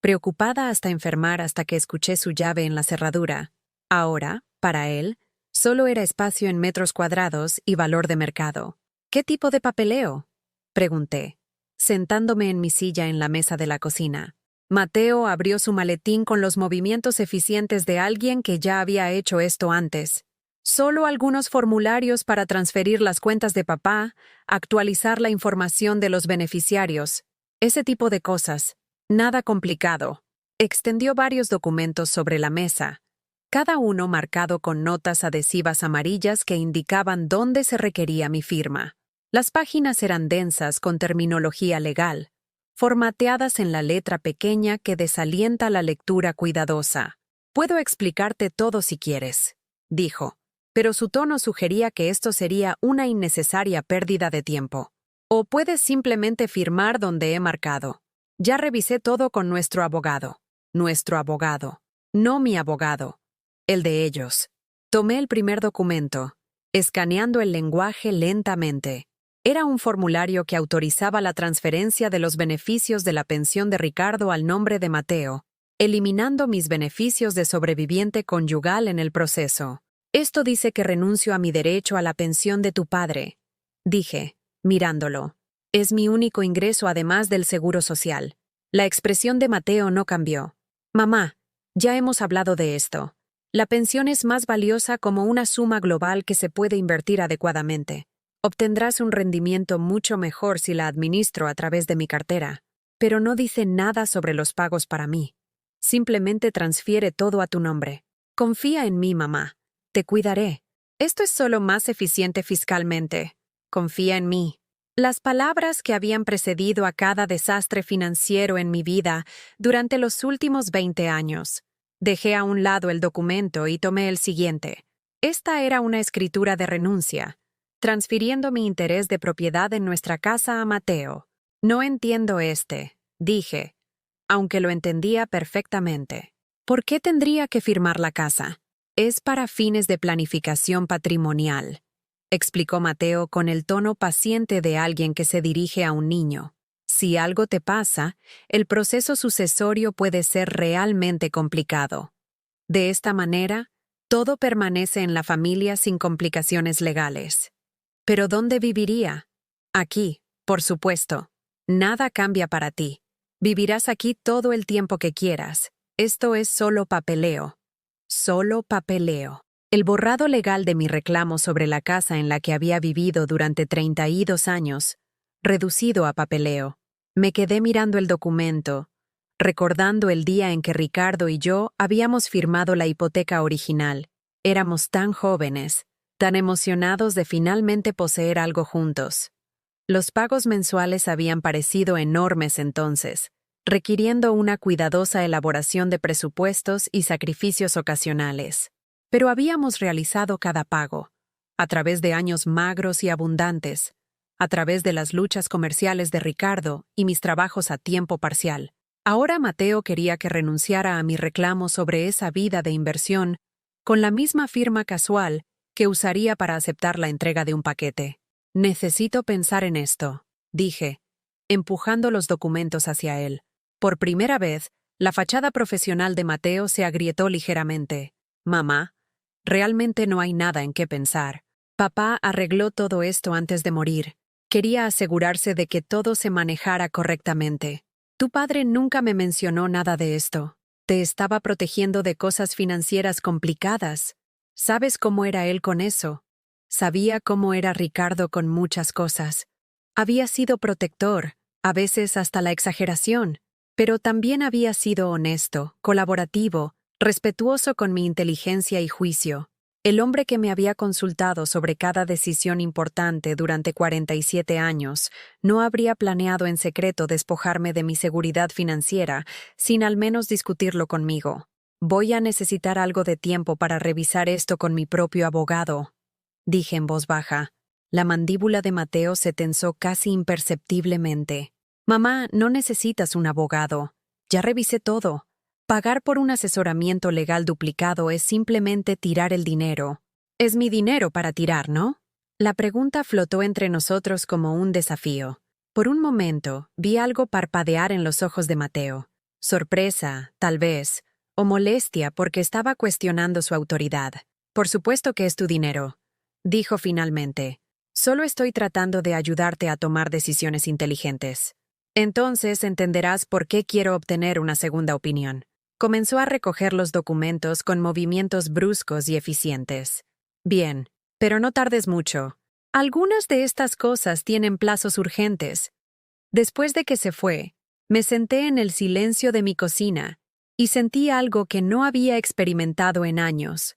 preocupada hasta enfermar hasta que escuché su llave en la cerradura. Ahora, para él, solo era espacio en metros cuadrados y valor de mercado. «¿Qué tipo de papeleo?», pregunté, sentándome en mi silla en la mesa de la cocina. Mateo abrió su maletín con los movimientos eficientes de alguien que ya había hecho esto antes. «Solo algunos formularios para transferir las cuentas de papá, actualizar la información de los beneficiarios, ese tipo de cosas. Nada complicado». Extendió varios documentos sobre la mesa, cada uno marcado con notas adhesivas amarillas que indicaban dónde se requería mi firma. Las páginas eran densas con terminología legal, formateadas en la letra pequeña que desalienta la lectura cuidadosa. «Puedo explicarte todo si quieres», dijo, pero su tono sugería que esto sería una innecesaria pérdida de tiempo. «O puedes simplemente firmar donde he marcado. Ya revisé todo con nuestro abogado». Nuestro abogado, no mi abogado, el de ellos. Tomé el primer documento, escaneando el lenguaje lentamente. Era un formulario que autorizaba la transferencia de los beneficios de la pensión de Ricardo al nombre de Mateo, eliminando mis beneficios de sobreviviente conyugal en el proceso. «Esto dice que renuncio a mi derecho a la pensión de tu padre», dije, mirándolo. «Es mi único ingreso además del seguro social». La expresión de Mateo no cambió. «Mamá, ya hemos hablado de esto. La pensión es más valiosa como una suma global que se puede invertir adecuadamente. Obtendrás un rendimiento mucho mejor si la administro a través de mi cartera. Pero no dice nada sobre los pagos para mí. Simplemente transfiere todo a tu nombre. Confía en mí, mamá. Te cuidaré. Esto es solo más eficiente fiscalmente. Confía en mí». Las palabras que habían precedido a cada desastre financiero en mi vida durante los últimos 20 años. Dejé a un lado el documento y tomé el siguiente. Esta era una escritura de renuncia, transfiriendo mi interés de propiedad en nuestra casa a Mateo. «No entiendo dije, aunque lo entendía perfectamente. ¿Por qué tendría que firmar la casa? Es para fines de planificación patrimonial», explicó Mateo con el tono paciente de alguien que se dirige a un niño. «Si algo te pasa, el proceso sucesorio puede ser realmente complicado. De esta manera, todo permanece en la familia sin complicaciones legales». «¿Pero dónde viviría?» «Aquí, por supuesto. Nada cambia para ti. Vivirás aquí todo el tiempo que quieras. Esto es solo papeleo». Solo papeleo. El borrado legal de mi reclamo sobre la casa en la que había vivido durante 32 años, reducido a papeleo. Me quedé mirando el documento, recordando el día en que Ricardo y yo habíamos firmado la hipoteca original. Éramos tan jóvenes, tan emocionados de finalmente poseer algo juntos. Los pagos mensuales habían parecido enormes entonces, requiriendo una cuidadosa elaboración de presupuestos y sacrificios ocasionales. Pero habíamos realizado cada pago, a través de años magros y abundantes, a través de las luchas comerciales de Ricardo y mis trabajos a tiempo parcial. Ahora Mateo quería que renunciara a mi reclamo sobre esa vida de inversión con la misma firma casual que usaría para aceptar la entrega de un paquete. Necesito pensar en esto, dije, empujando los documentos hacia él. Por primera vez, la fachada profesional de Mateo se agrietó ligeramente. Mamá, realmente no hay nada en qué pensar. Papá arregló todo esto antes de morir. Quería asegurarse de que todo se manejara correctamente. Tu padre nunca me mencionó nada de esto. Te estaba protegiendo de cosas financieras complicadas. ¿Sabes cómo era él con eso? Sabía cómo era Ricardo con muchas cosas. Había sido protector, a veces hasta la exageración, pero también había sido honesto, colaborativo, respetuoso con mi inteligencia y juicio. El hombre que me había consultado sobre cada decisión importante durante 47 años no habría planeado en secreto despojarme de mi seguridad financiera sin al menos discutirlo conmigo. Voy a necesitar algo de tiempo para revisar esto con mi propio abogado, dije en voz baja. La mandíbula de Mateo se tensó casi imperceptiblemente. Mamá, no necesitas un abogado. Ya revisé todo. Pagar por un asesoramiento legal duplicado es simplemente tirar el dinero. Es mi dinero para tirar, ¿no? La pregunta flotó entre nosotros como un desafío. Por un momento, vi algo parpadear en los ojos de Mateo. Sorpresa, tal vez, o molestia porque estaba cuestionando su autoridad. Por supuesto que es tu dinero, dijo finalmente. Solo estoy tratando de ayudarte a tomar decisiones inteligentes. Entonces entenderás por qué quiero obtener una segunda opinión. Comenzó a recoger los documentos con movimientos bruscos y eficientes. Bien, pero no tardes mucho. Algunas de estas cosas tienen plazos urgentes. Después de que se fue, me senté en el silencio de mi cocina y sentí algo que no había experimentado en años.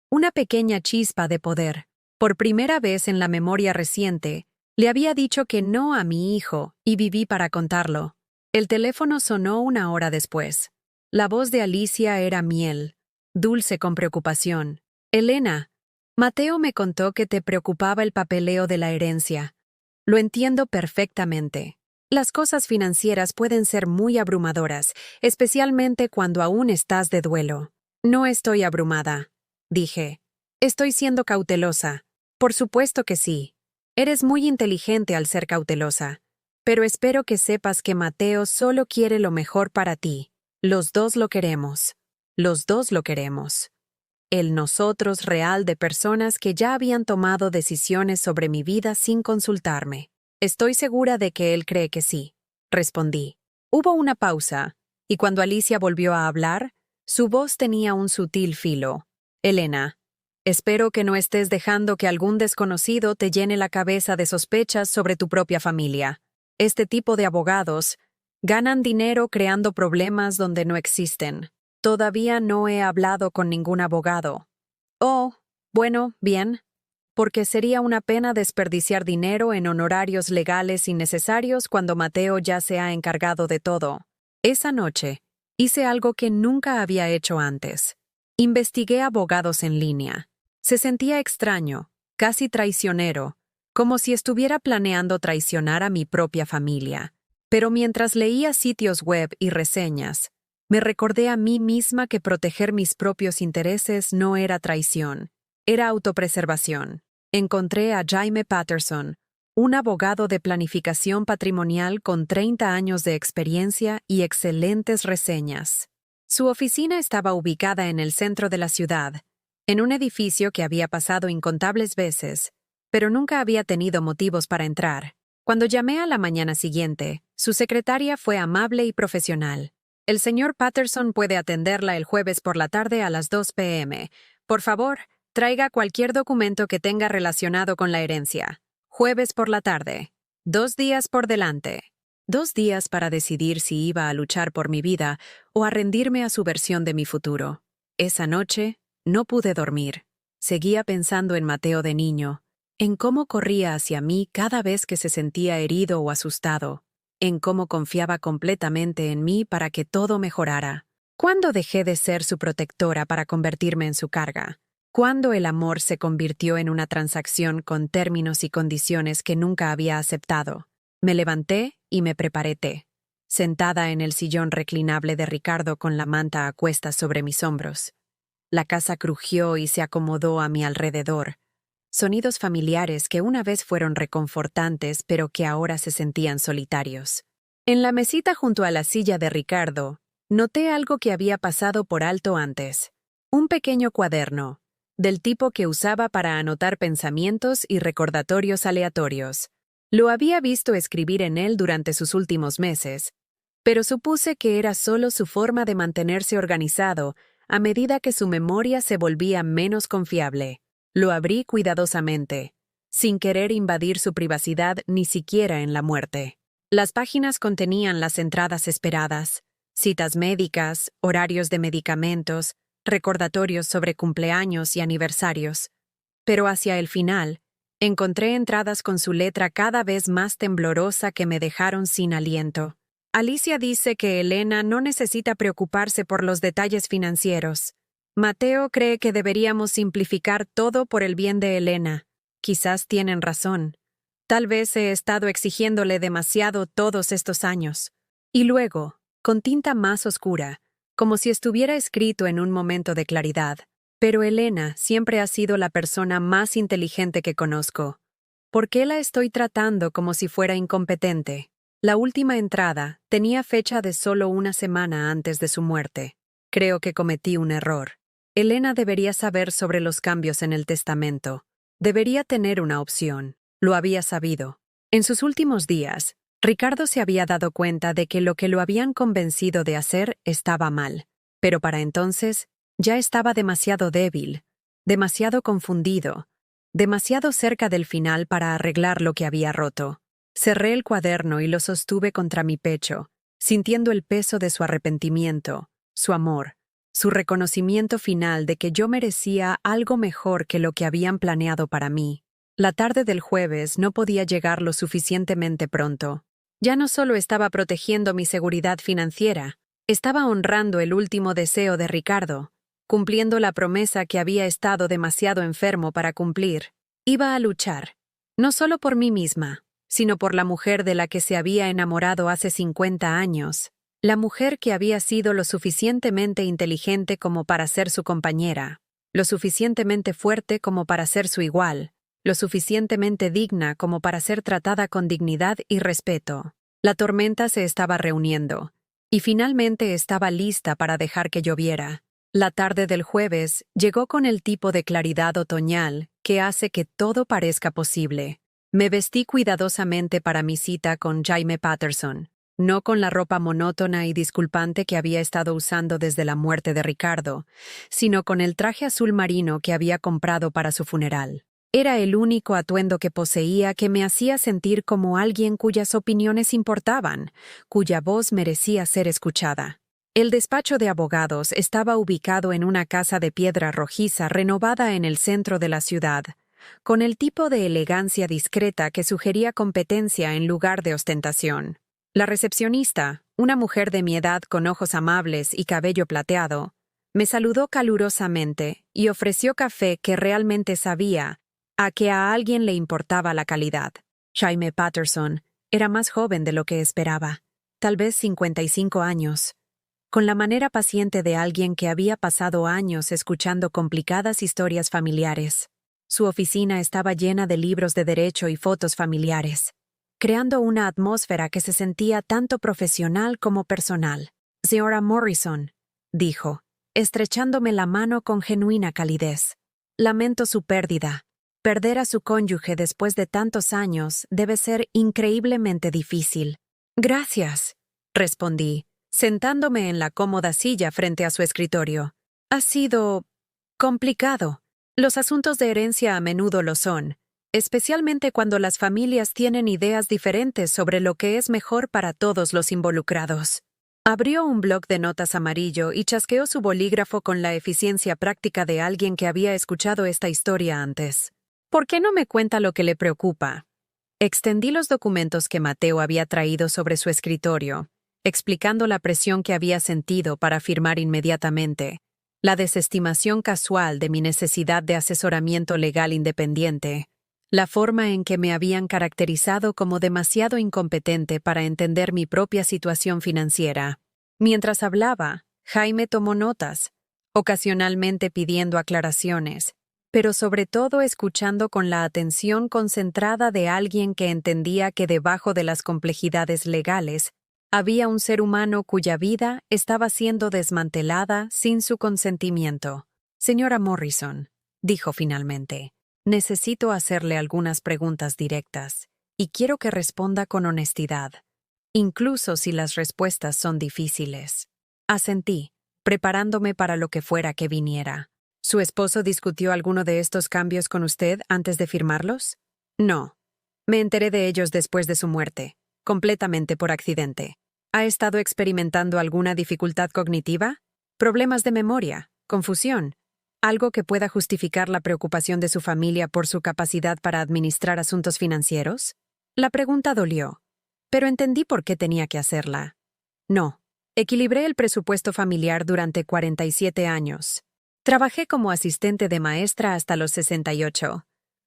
Una pequeña chispa de poder. Por primera vez en la memoria reciente, le había dicho que no a mi hijo y viví para contarlo. El teléfono sonó 1 hora después. La voz de Alicia era miel, dulce con preocupación. Elena, Mateo me contó que te preocupaba el papeleo de la herencia. Lo entiendo perfectamente. Las cosas financieras pueden ser muy abrumadoras, especialmente cuando aún estás de duelo. No estoy abrumada, dije. Estoy siendo cautelosa. Por supuesto que sí. Eres muy inteligente al ser cautelosa. Pero espero que sepas que Mateo solo quiere lo mejor para ti. Los dos lo queremos. Los dos lo queremos. El nosotros real de personas que ya habían tomado decisiones sobre mi vida sin consultarme. Estoy segura de que él cree que sí, respondí. Hubo una pausa, y cuando Alicia volvió a hablar, su voz tenía un sutil filo. Elena, espero que no estés dejando que algún desconocido te llene la cabeza de sospechas sobre tu propia familia. Este tipo de abogados ganan dinero creando problemas donde no existen. Todavía no he hablado con ningún abogado. Oh, bueno, bien. Porque sería una pena desperdiciar dinero en honorarios legales innecesarios cuando Mateo ya se ha encargado de todo. Esa noche, hice algo que nunca había hecho antes. Investigué abogados en línea. Se sentía extraño, casi traicionero, como si estuviera planeando traicionar a mi propia familia. Pero mientras leía sitios web y reseñas, me recordé a mí misma que proteger mis propios intereses no era traición, era autopreservación. Encontré a Jaime Patterson, un abogado de planificación patrimonial con 30 años de experiencia y excelentes reseñas. Su oficina estaba ubicada en el centro de la ciudad, en un edificio que había pasado incontables veces, pero nunca había tenido motivos para entrar. Cuando llamé a la mañana siguiente, su secretaria fue amable y profesional. El señor Patterson puede atenderla el jueves por la tarde a las 2 p.m. Por favor, traiga cualquier documento que tenga relacionado con la herencia. Jueves por la tarde. 2 días por delante. 2 días para decidir si iba a luchar por mi vida o a rendirme a su versión de mi futuro. Esa noche, no pude dormir. Seguía pensando en Mateo de niño, en cómo corría hacia mí cada vez que se sentía herido o asustado, en cómo confiaba completamente en mí para que todo mejorara. ¿Cuándo dejé de ser su protectora para convertirme en su carga? ¿Cuándo el amor se convirtió en una transacción con términos y condiciones que nunca había aceptado? Me levanté y me preparé té, sentada en el sillón reclinable de Ricardo con la manta a cuestas sobre mis hombros. La casa crujió y se acomodó a mi alrededor, sonidos familiares que una vez fueron reconfortantes pero que ahora se sentían solitarios. En la mesita junto a la silla de Ricardo, noté algo que había pasado por alto antes. Un pequeño cuaderno, del tipo que usaba para anotar pensamientos y recordatorios aleatorios. Lo había visto escribir en él durante sus últimos meses, pero supuse que era solo su forma de mantenerse organizado a medida que su memoria se volvía menos confiable. Lo abrí cuidadosamente, sin querer invadir su privacidad ni siquiera en la muerte. Las páginas contenían las entradas esperadas, citas médicas, horarios de medicamentos, recordatorios sobre cumpleaños y aniversarios. Pero hacia el final, encontré entradas con su letra cada vez más temblorosa que me dejaron sin aliento. Alicia dice que Elena no necesita preocuparse por los detalles financieros. Mateo cree que deberíamos simplificar todo por el bien de Elena. Quizás tienen razón. Tal vez he estado exigiéndole demasiado todos estos años. Y luego, con tinta más oscura, como si estuviera escrito en un momento de claridad. Pero Elena siempre ha sido la persona más inteligente que conozco. ¿Por qué la estoy tratando como si fuera incompetente? La última entrada tenía fecha de solo una semana antes de su muerte. Creo que cometí un error. Elena debería saber sobre los cambios en el testamento. Debería tener una opción. Lo había sabido. En sus últimos días, Ricardo se había dado cuenta de que lo que lo habían convencido de hacer estaba mal. Pero para entonces, ya estaba demasiado débil, demasiado confundido, demasiado cerca del final para arreglar lo que había roto. Cerré el cuaderno y lo sostuve contra mi pecho, sintiendo el peso de su arrepentimiento, su amor, su reconocimiento final de que yo merecía algo mejor que lo que habían planeado para mí. La tarde del jueves no podía llegar lo suficientemente pronto. Ya no solo estaba protegiendo mi seguridad financiera, estaba honrando el último deseo de Ricardo, cumpliendo la promesa que había estado demasiado enfermo para cumplir. Iba a luchar, no solo por mí misma, sino por la mujer de la que se había enamorado hace 50 años, la mujer que había sido lo suficientemente inteligente como para ser su compañera, lo suficientemente fuerte como para ser su igual, lo suficientemente digna como para ser tratada con dignidad y respeto. La tormenta se estaba reuniendo, y finalmente estaba lista para dejar que lloviera. La tarde del jueves llegó con el tipo de claridad otoñal que hace que todo parezca posible. Me vestí cuidadosamente para mi cita con Jaime Patterson, no con la ropa monótona y disculpante que había estado usando desde la muerte de Ricardo, sino con el traje azul marino que había comprado para su funeral. Era el único atuendo que poseía que me hacía sentir como alguien cuyas opiniones importaban, cuya voz merecía ser escuchada. El despacho de abogados estaba ubicado en una casa de piedra rojiza renovada en el centro de la ciudad, con el tipo de elegancia discreta que sugería competencia en lugar de ostentación. La recepcionista, una mujer de mi edad con ojos amables y cabello plateado, me saludó calurosamente y ofreció café que realmente sabía a que a alguien le importaba la calidad. Jaime Patterson era más joven de lo que esperaba, tal vez 55 años, con la manera paciente de alguien que había pasado años escuchando complicadas historias familiares. Su oficina estaba llena de libros de derecho y fotos familiares, creando una atmósfera que se sentía tanto profesional como personal. Señora Morrison, dijo, estrechándome la mano con genuina calidez. Lamento su pérdida. Perder a su cónyuge después de tantos años debe ser increíblemente difícil. Gracias, respondí, sentándome en la cómoda silla frente a su escritorio. Ha sido complicado. Los asuntos de herencia a menudo lo son, especialmente cuando las familias tienen ideas diferentes sobre lo que es mejor para todos los involucrados. Abrió un bloc de notas amarillo y chasqueó su bolígrafo con la eficiencia práctica de alguien que había escuchado esta historia antes. ¿Por qué no me cuenta lo que le preocupa? Extendí los documentos que Mateo había traído sobre su escritorio, explicando la presión que había sentido para firmar inmediatamente, la desestimación casual de mi necesidad de asesoramiento legal independiente, la forma en que me habían caracterizado como demasiado incompetente para entender mi propia situación financiera. Mientras hablaba, Jaime tomó notas, ocasionalmente pidiendo aclaraciones, pero sobre todo escuchando con la atención concentrada de alguien que entendía que debajo de las complejidades legales había un ser humano cuya vida estaba siendo desmantelada sin su consentimiento. Señora Morrison, dijo finalmente, necesito hacerle algunas preguntas directas, y quiero que responda con honestidad, incluso si las respuestas son difíciles. Asentí, preparándome para lo que fuera que viniera. ¿Su esposo discutió alguno de estos cambios con usted antes de firmarlos? No. Me enteré de ellos después de su muerte, completamente por accidente. ¿Ha estado experimentando alguna dificultad cognitiva? ¿Problemas de memoria? ¿Confusión? ¿Algo que pueda justificar la preocupación de su familia por su capacidad para administrar asuntos financieros? La pregunta dolió, pero entendí por qué tenía que hacerla. No. Equilibré el presupuesto familiar durante 47 años. Trabajé como asistente de maestra hasta los 68.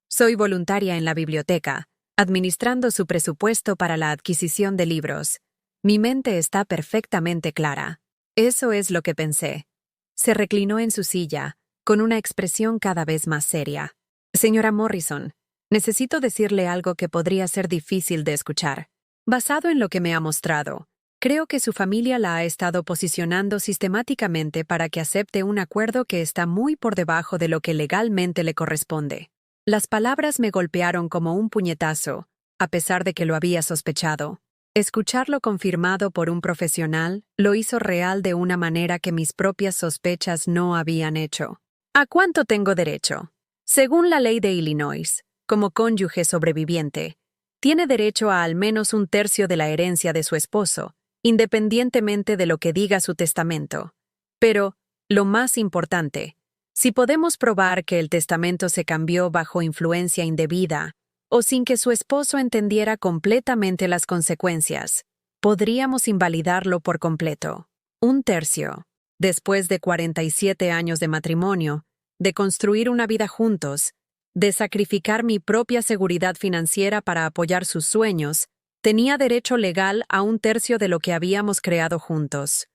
Soy voluntaria en la biblioteca, administrando su presupuesto para la adquisición de libros. Mi mente está perfectamente clara. Eso es lo que pensé. Se reclinó en su silla, con una expresión cada vez más seria. Señora Morrison, necesito decirle algo que podría ser difícil de escuchar. Basado en lo que me ha mostrado, creo que su familia la ha estado posicionando sistemáticamente para que acepte un acuerdo que está muy por debajo de lo que legalmente le corresponde. Las palabras me golpearon como un puñetazo, a pesar de que lo había sospechado. Escucharlo confirmado por un profesional lo hizo real de una manera que mis propias sospechas no habían hecho. ¿A cuánto tengo derecho? Según la ley de Illinois, como cónyuge sobreviviente, tiene derecho a al menos un tercio de la herencia de su esposo, independientemente de lo que diga su testamento. Pero, lo más importante, si podemos probar que el testamento se cambió bajo influencia indebida o sin que su esposo entendiera completamente las consecuencias, podríamos invalidarlo por completo. Un tercio. Después de 47 años de matrimonio, de construir una vida juntos, de sacrificar mi propia seguridad financiera para apoyar sus sueños, tenía derecho legal a un tercio de lo que habíamos creado juntos.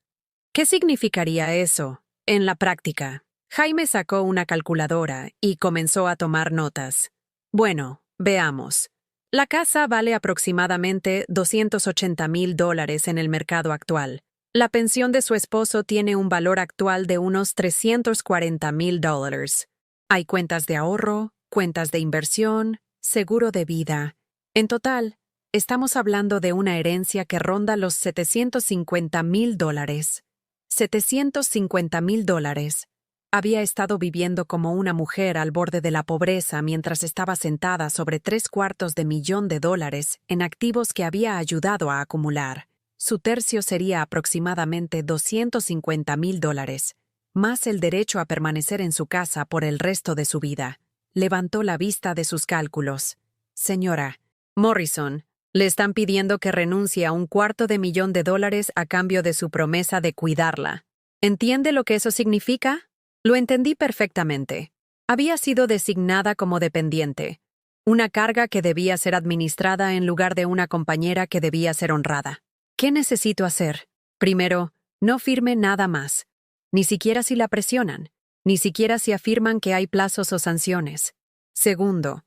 ¿Qué significaría eso, en la práctica? Jaime sacó una calculadora y comenzó a tomar notas. Bueno, veamos. La casa vale aproximadamente $280,000 en el mercado actual. La pensión de su esposo tiene un valor actual de unos $340,000. Hay cuentas de ahorro, cuentas de inversión, seguro de vida. En total, estamos hablando de una herencia que ronda los $750,000. $750,000. Había estado viviendo como una mujer al borde de la pobreza mientras estaba sentada sobre $750,000 en activos que había ayudado a acumular. Su tercio sería aproximadamente $250,000, más el derecho a permanecer en su casa por el resto de su vida. Levantó la vista de sus cálculos. Señora Morrison, le están pidiendo que renuncie a $250,000 a cambio de su promesa de cuidarla. ¿Entiende lo que eso significa? Lo entendí perfectamente. Había sido designada como dependiente, una carga que debía ser administrada en lugar de una compañera que debía ser honrada. ¿Qué necesito hacer? Primero, no firme nada más, ni siquiera si la presionan, ni siquiera si afirman que hay plazos o sanciones. Segundo,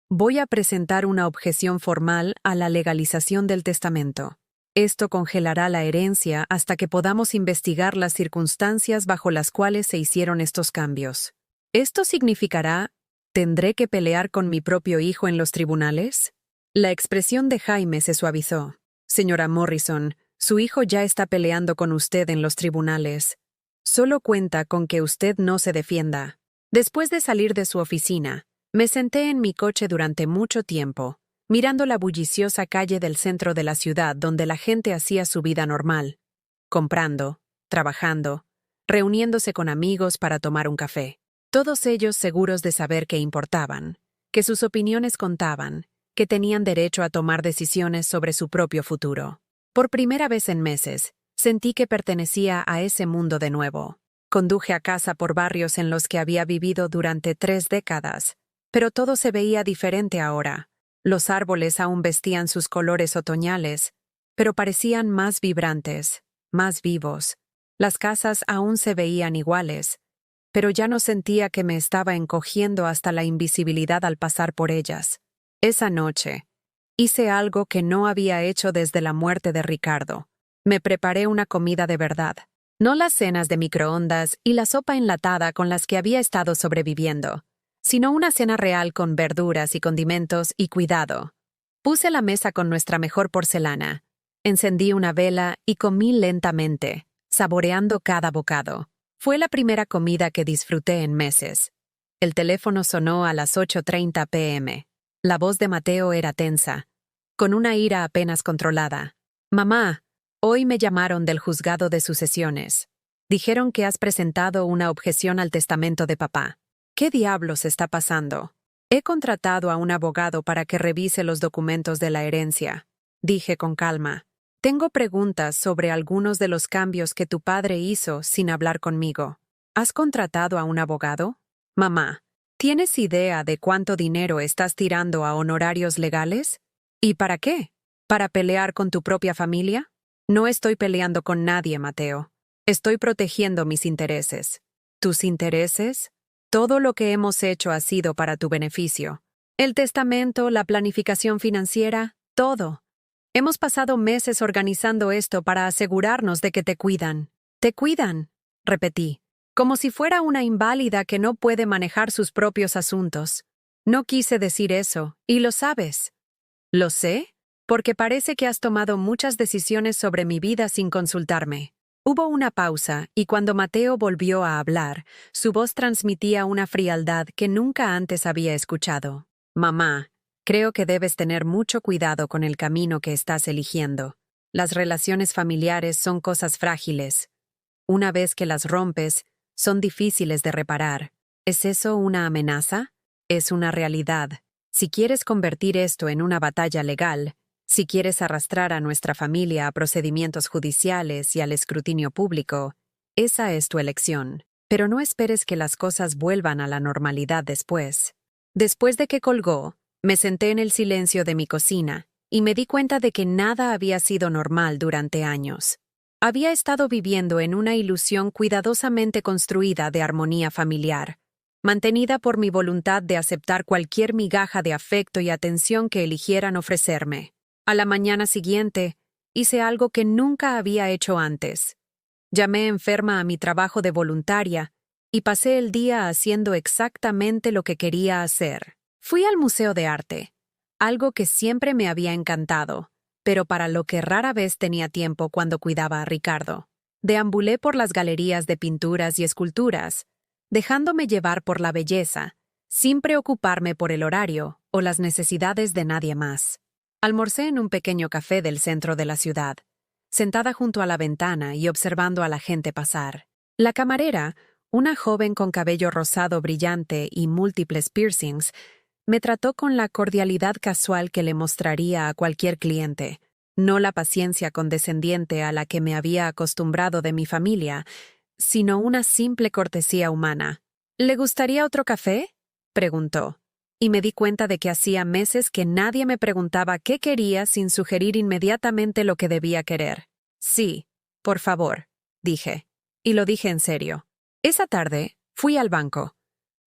voy a presentar una objeción formal a la legalización del testamento. Esto congelará la herencia hasta que podamos investigar las circunstancias bajo las cuales se hicieron estos cambios. ¿Esto significará, tendré que pelear con mi propio hijo en los tribunales? La expresión de Jaime se suavizó. Señora Morrison, su hijo ya está peleando con usted en los tribunales. Solo cuenta con que usted no se defienda. Después de salir de su oficina, me senté en mi coche durante mucho tiempo, mirando la bulliciosa calle del centro de la ciudad donde la gente hacía su vida normal, comprando, trabajando, reuniéndose con amigos para tomar un café. Todos ellos seguros de saber que importaban, que sus opiniones contaban, que tenían derecho a tomar decisiones sobre su propio futuro. Por primera vez en meses, sentí que pertenecía a ese mundo de nuevo. Conduje a casa por barrios en los que había vivido durante 3 décadas, pero todo se veía diferente ahora. Los árboles aún vestían sus colores otoñales, pero parecían más vibrantes, más vivos. Las casas aún se veían iguales, pero ya no sentía que me estaba encogiendo hasta la invisibilidad al pasar por ellas. Esa noche, hice algo que no había hecho desde la muerte de Ricardo. Me preparé una comida de verdad. No las cenas de microondas y la sopa enlatada con las que había estado sobreviviendo, sino una cena real con verduras y condimentos y cuidado. Puse la mesa con nuestra mejor porcelana. Encendí una vela y comí lentamente, saboreando cada bocado. Fue la primera comida que disfruté en meses. El teléfono sonó a las 8:30 p.m. La voz de Mateo era tensa, con una ira apenas controlada. «Mamá, hoy me llamaron del juzgado de sucesiones. Dijeron que has presentado una objeción al testamento de papá. ¿Qué diablos está pasando?» «He contratado a un abogado para que revise los documentos de la herencia», dije con calma. «Tengo preguntas sobre algunos de los cambios que tu padre hizo sin hablar conmigo». «¿Has contratado a un abogado?» «Mamá, ¿tienes idea de cuánto dinero estás tirando a honorarios legales? ¿Y para qué? ¿Para pelear con tu propia familia?» «No estoy peleando con nadie, Mateo. Estoy protegiendo mis intereses». «¿Tus intereses?» «Todo lo que hemos hecho ha sido para tu beneficio. El testamento, la planificación financiera, todo. Hemos pasado meses organizando esto para asegurarnos de que te cuidan». «¿Te cuidan?», repetí, como si fuera una inválida que no puede manejar sus propios asuntos. «No quise decir eso, y lo sabes». «¿Lo sé? Porque parece que has tomado muchas decisiones sobre mi vida sin consultarme». Hubo una pausa, y cuando Mateo volvió a hablar, su voz transmitía una frialdad que nunca antes había escuchado. «Mamá, creo que debes tener mucho cuidado con el camino que estás eligiendo. Las relaciones familiares son cosas frágiles. Una vez que las rompes, son difíciles de reparar. ¿Es eso una amenaza? Es una realidad. Si quieres convertir esto en una batalla legal, si quieres arrastrar a nuestra familia a procedimientos judiciales y al escrutinio público, esa es tu elección. Pero no esperes que las cosas vuelvan a la normalidad después». Después de que colgó, me senté en el silencio de mi cocina y me di cuenta de que nada había sido normal durante años. Había estado viviendo en una ilusión cuidadosamente construida de armonía familiar, mantenida por mi voluntad de aceptar cualquier migaja de afecto y atención que eligieran ofrecerme. A la mañana siguiente, hice algo que nunca había hecho antes. Llamé enferma a mi trabajo de voluntaria y pasé el día haciendo exactamente lo que quería hacer. Fui al Museo de Arte, algo que siempre me había encantado, pero para lo que rara vez tenía tiempo cuando cuidaba a Ricardo. Deambulé por las galerías de pinturas y esculturas, dejándome llevar por la belleza, sin preocuparme por el horario o las necesidades de nadie más. Almorcé en un pequeño café del centro de la ciudad, sentada junto a la ventana y observando a la gente pasar. La camarera, una joven con cabello rosado brillante y múltiples piercings, me trató con la cordialidad casual que le mostraría a cualquier cliente, no la paciencia condescendiente a la que me había acostumbrado de mi familia, sino una simple cortesía humana. «¿Le gustaría otro café?», preguntó, y me di cuenta de que hacía meses que nadie me preguntaba qué quería sin sugerir inmediatamente lo que debía querer. «Sí, por favor», dije, y lo dije en serio. Esa tarde fui al banco,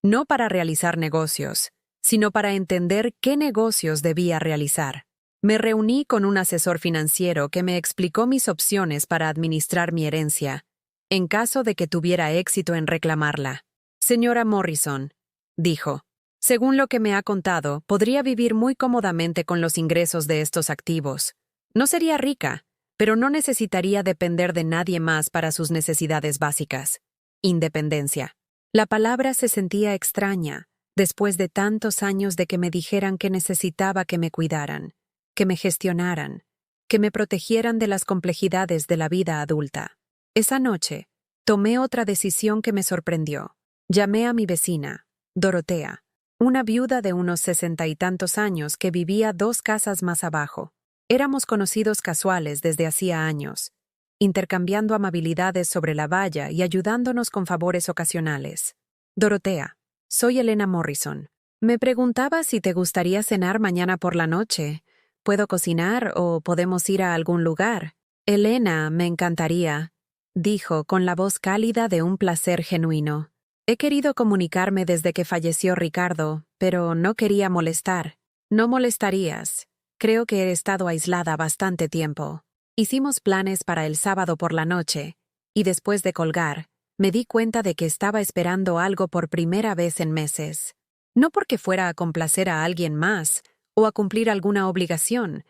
no para realizar negocios, sino para entender qué negocios debía realizar. Me reuní con un asesor financiero que me explicó mis opciones para administrar mi herencia, en caso de que tuviera éxito en reclamarla. «Señora Morrison», dijo, «según lo que me ha contado, podría vivir muy cómodamente con los ingresos de estos activos. No sería rica, pero no necesitaría depender de nadie más para sus necesidades básicas. Independencia». La palabra se sentía extraña, después de tantos años de que me dijeran que necesitaba que me cuidaran, que me gestionaran, que me protegieran de las complejidades de la vida adulta. Esa noche, tomé otra decisión que me sorprendió. Llamé a mi vecina, Dorotea, una viuda de unos 60 y tantos años que vivía 2 casas más abajo. Éramos conocidos casuales desde hacía años, intercambiando amabilidades sobre la valla y ayudándonos con favores ocasionales. «Dorotea, soy Elena Morrison. Me preguntaba si te gustaría cenar mañana por la noche. ¿Puedo cocinar o podemos ir a algún lugar?» «Elena, me encantaría», dijo con la voz cálida de un placer genuino. He querido comunicarme desde que falleció Ricardo, pero no quería molestar. No molestarías. Creo que he estado aislada bastante tiempo. Hicimos planes para el sábado por la noche, y después de colgar, me di cuenta de que estaba esperando algo por primera vez en meses. No porque fuera a complacer a alguien más o a cumplir alguna obligación,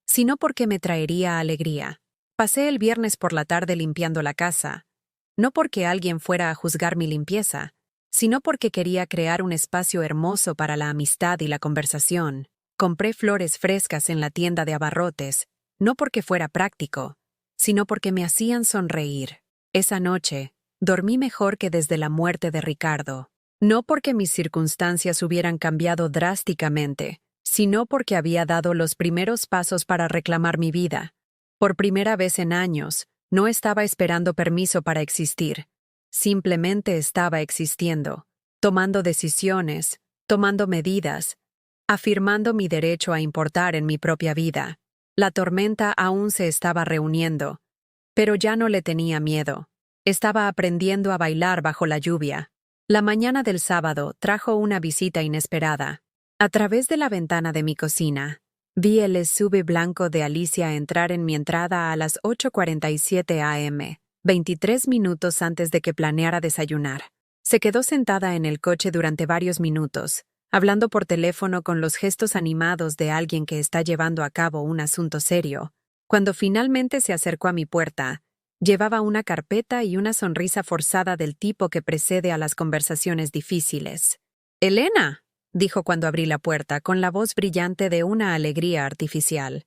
sino porque me traería alegría. Pasé el viernes por la tarde limpiando la casa, no porque alguien fuera a juzgar mi limpieza, sino porque quería crear un espacio hermoso para la amistad y la conversación. Compré flores frescas en la tienda de abarrotes, no porque fuera práctico, sino porque me hacían sonreír. Esa noche, dormí mejor que desde la muerte de Ricardo. No porque mis circunstancias hubieran cambiado drásticamente, sino porque había dado los primeros pasos para reclamar mi vida. Por primera vez en años, no estaba esperando permiso para existir. Simplemente estaba existiendo, tomando decisiones, tomando medidas, afirmando mi derecho a importar en mi propia vida. La tormenta aún se estaba reuniendo, pero ya no le tenía miedo. Estaba aprendiendo a bailar bajo la lluvia. La mañana del sábado trajo una visita inesperada. A través de la ventana de mi cocina, vi el SUV blanco de Alicia entrar en mi entrada a las 8:47 a.m., 23 minutos antes de que planeara desayunar. Se quedó sentada en el coche durante varios minutos, hablando por teléfono con los gestos animados de alguien que está llevando a cabo un asunto serio. Cuando finalmente se acercó a mi puerta, llevaba una carpeta y una sonrisa forzada del tipo que precede a las conversaciones difíciles. «Elena», dijo cuando abrí la puerta, con la voz brillante de una alegría artificial.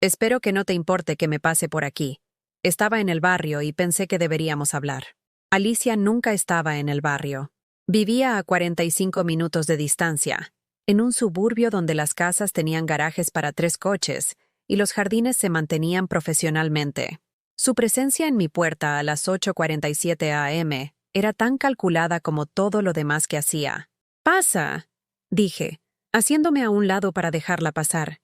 «Espero que no te importe que me pase por aquí. Estaba en el barrio y pensé que deberíamos hablar». Alicia nunca estaba en el barrio. Vivía a 45 minutos de distancia, en un suburbio donde las casas tenían garajes para 3 coches y los jardines se mantenían profesionalmente. Su presencia en mi puerta a las 8:47 a.m. era tan calculada como todo lo demás que hacía. «Pasa», dije, haciéndome a un lado para dejarla pasar.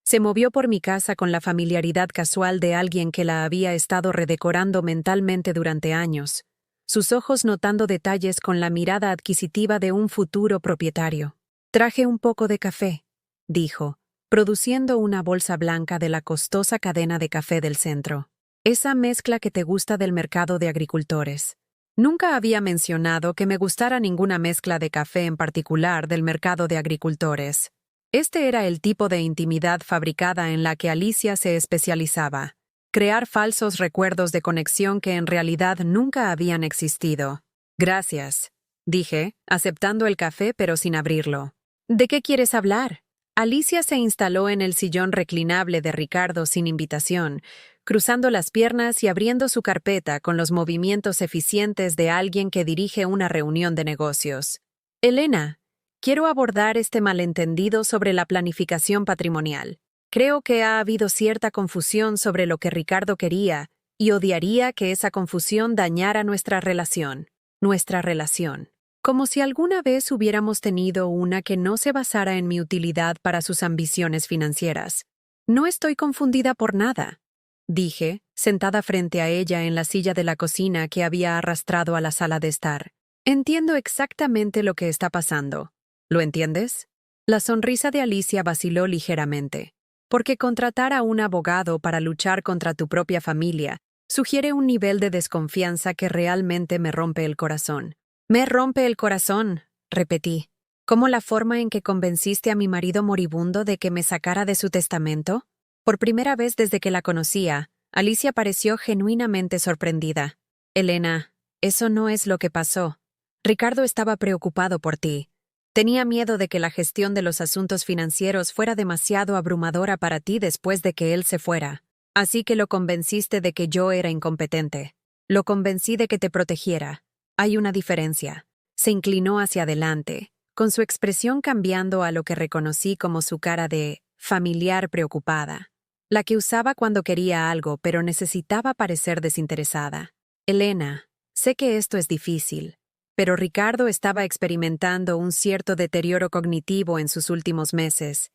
Se movió por mi casa con la familiaridad casual de alguien que la había estado redecorando mentalmente durante años, sus ojos notando detalles con la mirada adquisitiva de un futuro propietario. «Traje un poco de café», dijo, produciendo una bolsa blanca de la costosa cadena de café del centro. «Esa mezcla que te gusta del mercado de agricultores». Nunca había mencionado que me gustara ninguna mezcla de café en particular del mercado de agricultores. Este era el tipo de intimidad fabricada en la que Alicia se especializaba. Crear falsos recuerdos de conexión que en realidad nunca habían existido. «Gracias», dije, aceptando el café pero sin abrirlo. «¿De qué quieres hablar?» Alicia se instaló en el sillón reclinable de Ricardo sin invitación, cruzando las piernas y abriendo su carpeta con los movimientos eficientes de alguien que dirige una reunión de negocios. «Elena, quiero abordar este malentendido sobre la planificación patrimonial. Creo que ha habido cierta confusión sobre lo que Ricardo quería y odiaría que esa confusión dañara nuestra relación. Nuestra relación. Como si alguna vez hubiéramos tenido una que no se basara en mi utilidad para sus ambiciones financieras. No estoy confundida por nada», dije, sentada frente a ella en la silla de la cocina que había arrastrado a la sala de estar. «Entiendo exactamente lo que está pasando. ¿Lo entiendes?» La sonrisa de Alicia vaciló ligeramente. «Porque contratar a un abogado para luchar contra tu propia familia sugiere un nivel de desconfianza que realmente me rompe el corazón». «Me rompe el corazón», repetí. «¿Cómo la forma en que convenciste a mi marido moribundo de que me sacara de su testamento?» Por primera vez desde que la conocía, Alicia pareció genuinamente sorprendida. «Elena, eso no es lo que pasó. Ricardo estaba preocupado por ti. Tenía miedo de que la gestión de los asuntos financieros fuera demasiado abrumadora para ti después de que él se fuera. Así que lo convenciste de que yo era incompetente. Lo convencí de que te protegiera. Hay una diferencia». Se inclinó hacia adelante, con su expresión cambiando a lo que reconocí como su cara de familiar preocupada, la que usaba cuando quería algo pero necesitaba parecer desinteresada. «Elena, sé que esto es difícil, pero Ricardo estaba experimentando un cierto deterioro cognitivo en sus últimos meses.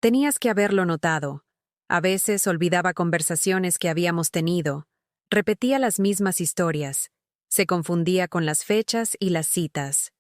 Tenías que haberlo notado. A veces olvidaba conversaciones que habíamos tenido, repetía las mismas historias, Se confundía con las fechas y las citas.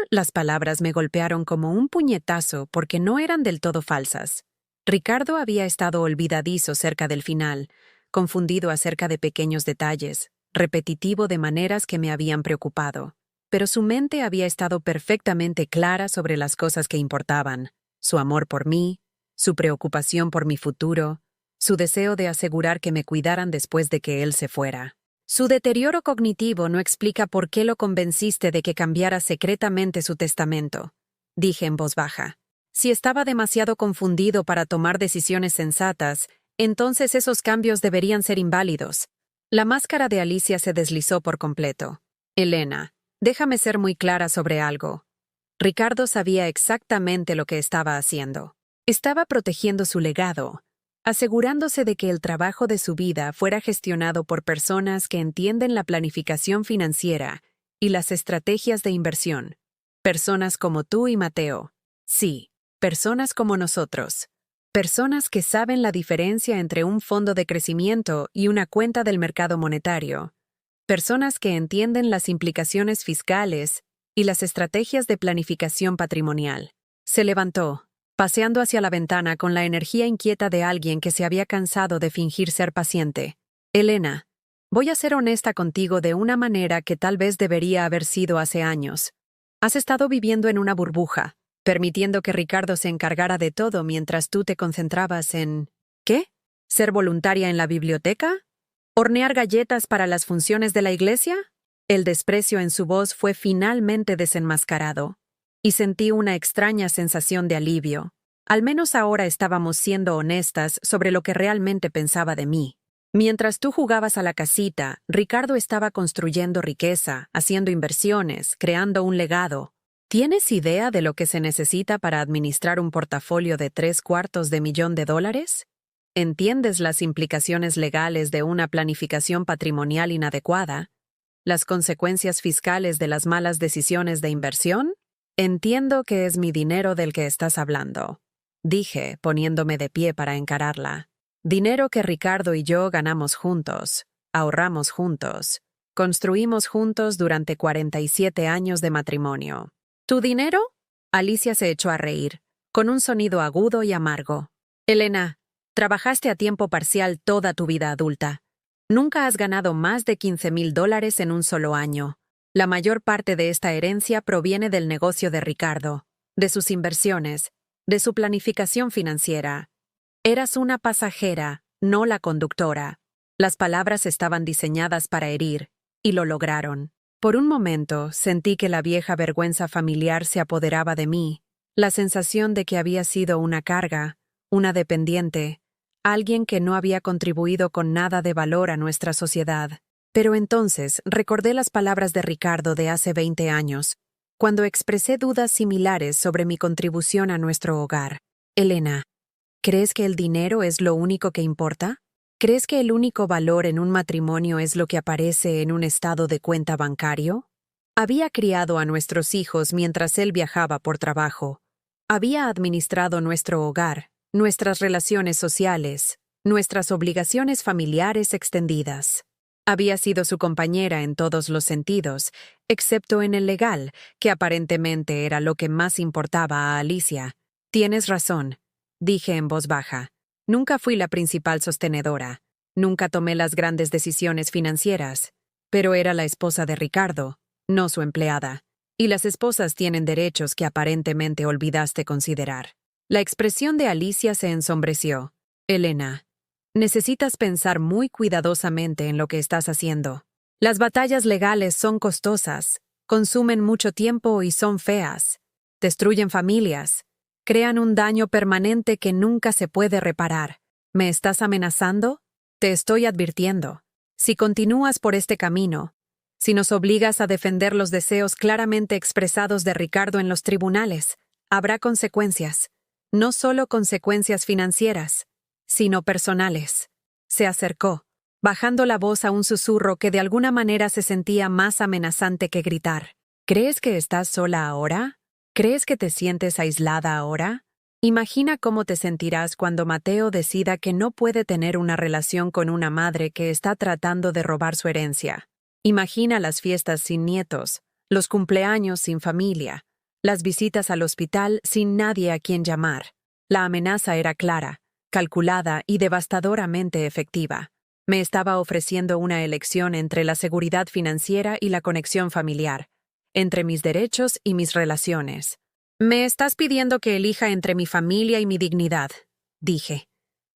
Las palabras me golpearon como un puñetazo porque no eran del todo falsas. Ricardo había estado olvidadizo cerca del final, confundido acerca de pequeños detalles, repetitivo de maneras que me habían preocupado. Pero su mente había estado perfectamente clara sobre las cosas que importaban: su amor por mí, su preocupación por mi futuro, su deseo de asegurar que me cuidaran después de que él se fuera. Su deterioro cognitivo no explica por qué lo convenciste de que cambiara secretamente su testamento, dije en voz baja. Si estaba demasiado confundido para tomar decisiones sensatas, entonces esos cambios deberían ser inválidos. La máscara de Alicia se deslizó por completo. Elena, déjame ser muy clara sobre algo. Ricardo sabía exactamente lo que estaba haciendo. Estaba protegiendo su legado, asegurándose de que el trabajo de su vida fuera gestionado por personas que entienden la planificación financiera y las estrategias de inversión. Personas como tú y Mateo. Sí, personas como nosotros. Personas que saben la diferencia entre un fondo de crecimiento y una cuenta del mercado monetario. Personas que entienden las implicaciones fiscales y las estrategias de planificación patrimonial. Se levantó, paseando hacia la ventana con la energía inquieta de alguien que se había cansado de fingir ser paciente. Elena, voy a ser honesta contigo de una manera que tal vez debería haber sido hace años. Has estado viviendo en una burbuja, permitiendo que Ricardo se encargara de todo mientras tú te concentrabas en... ¿Qué? ¿Ser voluntaria en la biblioteca? ¿Hornear galletas para las funciones de la iglesia? El desprecio en su voz fue finalmente desenmascarado, y sentí una extraña sensación de alivio. Al menos ahora estábamos siendo honestas sobre lo que realmente pensaba de mí. Mientras tú jugabas a la casita, Ricardo estaba construyendo riqueza, haciendo inversiones, creando un legado. ¿Tienes idea de lo que se necesita para administrar un portafolio de $750,000? ¿Entiendes las implicaciones legales de una planificación patrimonial inadecuada? ¿Las consecuencias fiscales de las malas decisiones de inversión? Entiendo que es mi dinero del que estás hablando, dije, poniéndome de pie para encararla. Dinero que Ricardo y yo ganamos juntos, ahorramos juntos, construimos juntos durante 47 años de matrimonio. ¿Tu dinero? Alicia se echó a reír, con un sonido agudo y amargo. Elena, trabajaste a tiempo parcial toda tu vida adulta. Nunca has ganado más de $15,000 en un solo año. La mayor parte de esta herencia proviene del negocio de Ricardo, de sus inversiones, de su planificación financiera. Eras una pasajera, no la conductora. Las palabras estaban diseñadas para herir, y lo lograron. Por un momento sentí que la vieja vergüenza familiar se apoderaba de mí, la sensación de que había sido una carga, una dependiente, alguien que no había contribuido con nada de valor a nuestra sociedad. Pero entonces recordé las palabras de Ricardo de hace 20 años, cuando expresé dudas similares sobre mi contribución a nuestro hogar. Elena, ¿crees que el dinero es lo único que importa? ¿Crees que el único valor en un matrimonio es lo que aparece en un estado de cuenta bancario? Había criado a nuestros hijos mientras él viajaba por trabajo. Había administrado nuestro hogar, nuestras relaciones sociales, nuestras obligaciones familiares extendidas. Había sido su compañera en todos los sentidos, excepto en el legal, que aparentemente era lo que más importaba a Alicia. Tienes razón, dije en voz baja. Nunca fui la principal sostenedora. Nunca tomé las grandes decisiones financieras. Pero era la esposa de Ricardo, no su empleada. Y las esposas tienen derechos que aparentemente olvidaste considerar. La expresión de Alicia se ensombreció. Elena, necesitas pensar muy cuidadosamente en lo que estás haciendo. Las batallas legales son costosas, consumen mucho tiempo y son feas. Destruyen familias. Crean un daño permanente que nunca se puede reparar. ¿Me estás amenazando? Te estoy advirtiendo. Si continúas por este camino, si nos obligas a defender los deseos claramente expresados de Ricardo en los tribunales, habrá consecuencias. No solo consecuencias financieras, sino personales. Se acercó, bajando la voz a un susurro que de alguna manera se sentía más amenazante que gritar. ¿Crees que estás sola ahora? ¿Crees que te sientes aislada ahora? Imagina cómo te sentirás cuando Mateo decida que no puede tener una relación con una madre que está tratando de robar su herencia. Imagina las fiestas sin nietos, los cumpleaños sin familia, las visitas al hospital sin nadie a quien llamar. La amenaza era clara, calculada y devastadoramente efectiva. Me estaba ofreciendo una elección entre la seguridad financiera y la conexión familiar, entre mis derechos y mis relaciones. Me estás pidiendo que elija entre mi familia y mi dignidad, dije.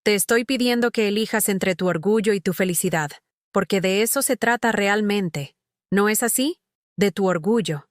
Te estoy pidiendo que elijas entre tu orgullo y tu felicidad, porque de eso se trata realmente. ¿No es así? De tu orgullo,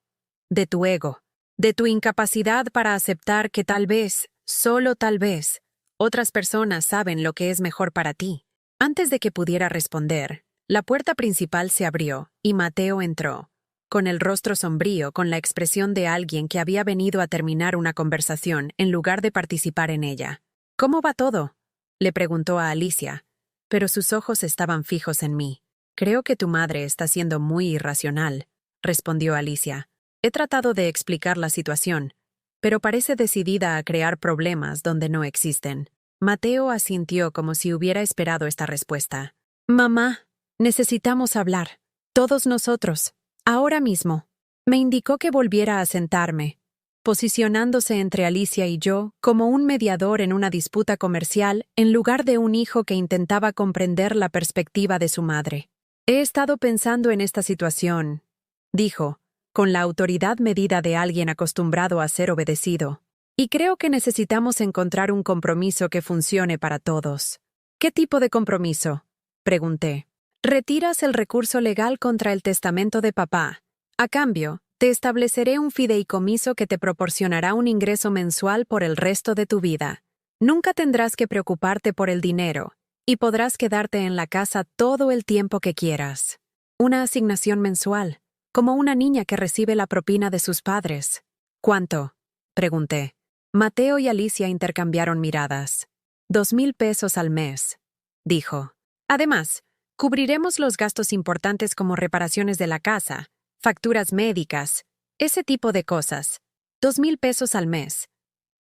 de tu ego, de tu incapacidad para aceptar que tal vez, solo tal vez, otras personas saben lo que es mejor para ti. Antes de que pudiera responder, la puerta principal se abrió y Mateo entró, con el rostro sombrío, con la expresión de alguien que había venido a terminar una conversación en lugar de participar en ella. ¿Cómo va todo?, le preguntó a Alicia, pero sus ojos estaban fijos en mí. Creo que tu madre está siendo muy irracional, respondió Alicia. He tratado de explicar la situación, pero parece decidida a crear problemas donde no existen. Mateo asintió como si hubiera esperado esta respuesta. Mamá, necesitamos hablar. Todos nosotros. Ahora mismo. Me indicó que volviera a sentarme, posicionándose entre Alicia y yo como un mediador en una disputa comercial en lugar de un hijo que intentaba comprender la perspectiva de su madre. He estado pensando en esta situación, dijo, con la autoridad medida de alguien acostumbrado a ser obedecido. Y creo que necesitamos encontrar un compromiso que funcione para todos. ¿Qué tipo de compromiso?, pregunté. Retiras el recurso legal contra el testamento de papá. A cambio, te estableceré un fideicomiso que te proporcionará un ingreso mensual por el resto de tu vida. Nunca tendrás que preocuparte por el dinero, y podrás quedarte en la casa todo el tiempo que quieras. Una asignación mensual, como una niña que recibe la propina de sus padres. ¿Cuánto?, pregunté. Mateo y Alicia intercambiaron miradas. 2,000 pesos al mes, dijo. Además, cubriremos los gastos importantes como reparaciones de la casa, facturas médicas, ese tipo de cosas. 2,000 pesos al mes.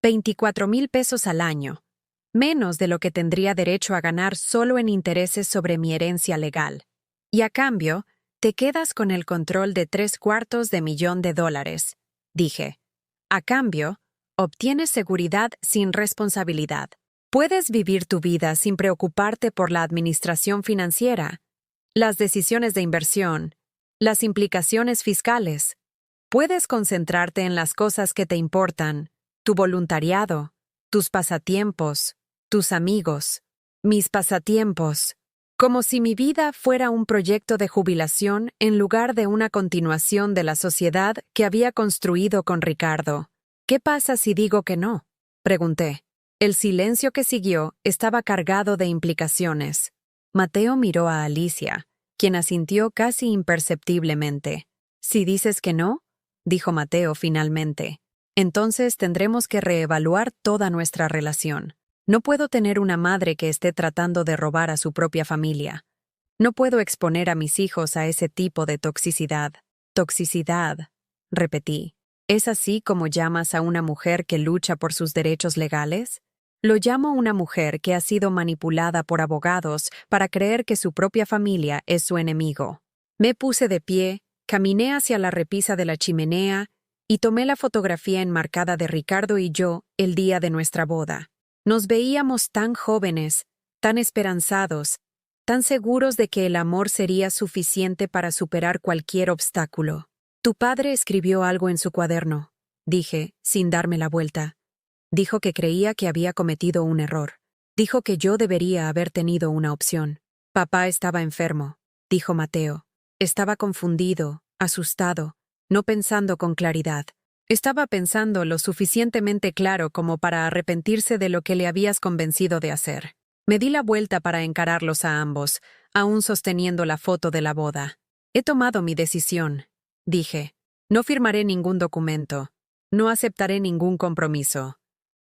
24,000 pesos al año. Menos de lo que tendría derecho a ganar solo en intereses sobre mi herencia legal. Y a cambio, te quedas con el control de $750,000, dije. A cambio, obtienes seguridad sin responsabilidad. Puedes vivir tu vida sin preocuparte por la administración financiera, las decisiones de inversión, las implicaciones fiscales. Puedes concentrarte en las cosas que te importan, tu voluntariado, tus pasatiempos, tus amigos, mis pasatiempos, como si mi vida fuera un proyecto de jubilación en lugar de una continuación de la sociedad que había construido con Ricardo. ¿Qué pasa si digo que no?, pregunté. El silencio que siguió estaba cargado de implicaciones. Mateo miró a Alicia, quien asintió casi imperceptiblemente. Si dices que no, dijo Mateo finalmente, entonces tendremos que reevaluar toda nuestra relación. No puedo tener una madre que esté tratando de robar a su propia familia. No puedo exponer a mis hijos a ese tipo de toxicidad. Toxicidad, repetí. ¿Es así como llamas a una mujer que lucha por sus derechos legales? Lo llamo una mujer que ha sido manipulada por abogados para creer que su propia familia es su enemigo. Me puse de pie, caminé hacia la repisa de la chimenea y tomé la fotografía enmarcada de Ricardo y yo el día de nuestra boda. Nos veíamos tan jóvenes, tan esperanzados, tan seguros de que el amor sería suficiente para superar cualquier obstáculo. Tu padre escribió algo en su cuaderno, dije, sin darme la vuelta. Dijo que creía que había cometido un error. Dijo que yo debería haber tenido una opción. Papá estaba enfermo, dijo Mateo. Estaba confundido, asustado, no pensando con claridad. Estaba pensando lo suficientemente claro como para arrepentirse de lo que le habías convencido de hacer. Me di la vuelta para encararlos a ambos, aún sosteniendo la foto de la boda. He tomado mi decisión, dije. No firmaré ningún documento. No aceptaré ningún compromiso.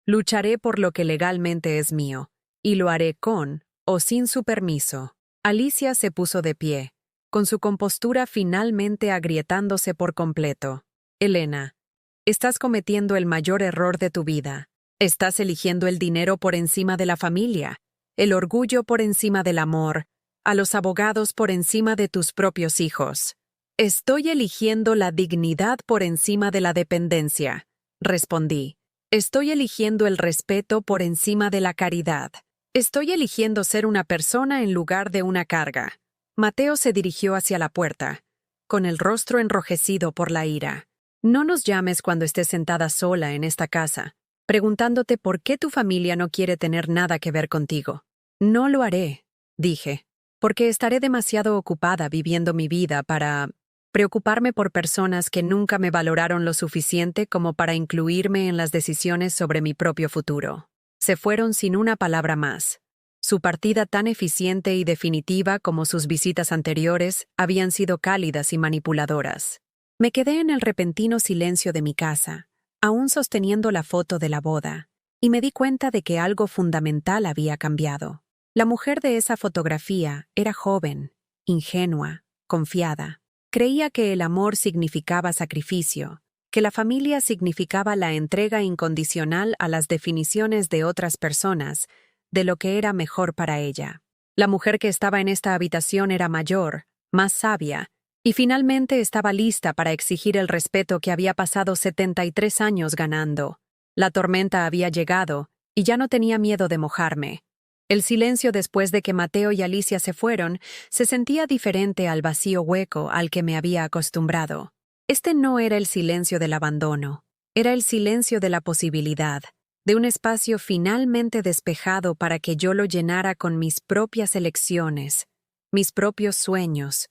Lucharé por lo que legalmente es mío, y lo haré con o sin su permiso. Alicia se puso de pie, con su compostura finalmente agrietándose por completo. Elena, estás cometiendo el mayor error de tu vida. Estás eligiendo el dinero por encima de la familia, el orgullo por encima del amor, a los abogados por encima de tus propios hijos. Estoy eligiendo la dignidad por encima de la dependencia, respondí. Estoy eligiendo el respeto por encima de la caridad. Estoy eligiendo ser una persona en lugar de una carga. Mateo se dirigió hacia la puerta, con el rostro enrojecido por la ira. No nos llames cuando estés sentada sola en esta casa, preguntándote por qué tu familia no quiere tener nada que ver contigo. No lo haré, dije, porque estaré demasiado ocupada viviendo mi vida para preocuparme por personas que nunca me valoraron lo suficiente como para incluirme en las decisiones sobre mi propio futuro. Se fueron sin una palabra más. Su partida, tan eficiente y definitiva como sus visitas anteriores, habían sido cálidas y manipuladoras. Me quedé en el repentino silencio de mi casa, aún sosteniendo la foto de la boda, y me di cuenta de que algo fundamental había cambiado. La mujer de esa fotografía era joven, ingenua, confiada. Creía que el amor significaba sacrificio, que la familia significaba la entrega incondicional a las definiciones de otras personas, de lo que era mejor para ella. La mujer que estaba en esta habitación era mayor, más sabia, y finalmente estaba lista para exigir el respeto que había pasado 73 años ganando. La tormenta había llegado, y ya no tenía miedo de mojarme. El silencio después de que Mateo y Alicia se fueron se sentía diferente al vacío hueco al que me había acostumbrado. Este no era el silencio del abandono, era el silencio de la posibilidad, de un espacio finalmente despejado para que yo lo llenara con mis propias elecciones, mis propios sueños,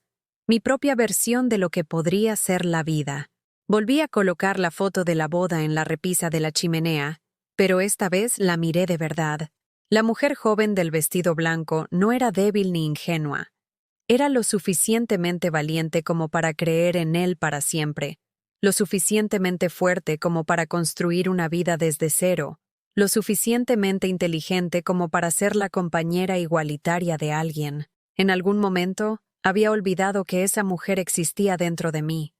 mi propia versión de lo que podría ser la vida. Volví a colocar la foto de la boda en la repisa de la chimenea, pero esta vez la miré de verdad. La mujer joven del vestido blanco no era débil ni ingenua. Era lo suficientemente valiente como para creer en él para siempre, lo suficientemente fuerte como para construir una vida desde cero, lo suficientemente inteligente como para ser la compañera igualitaria de alguien. En algún momento, había olvidado que esa mujer existía dentro de mí.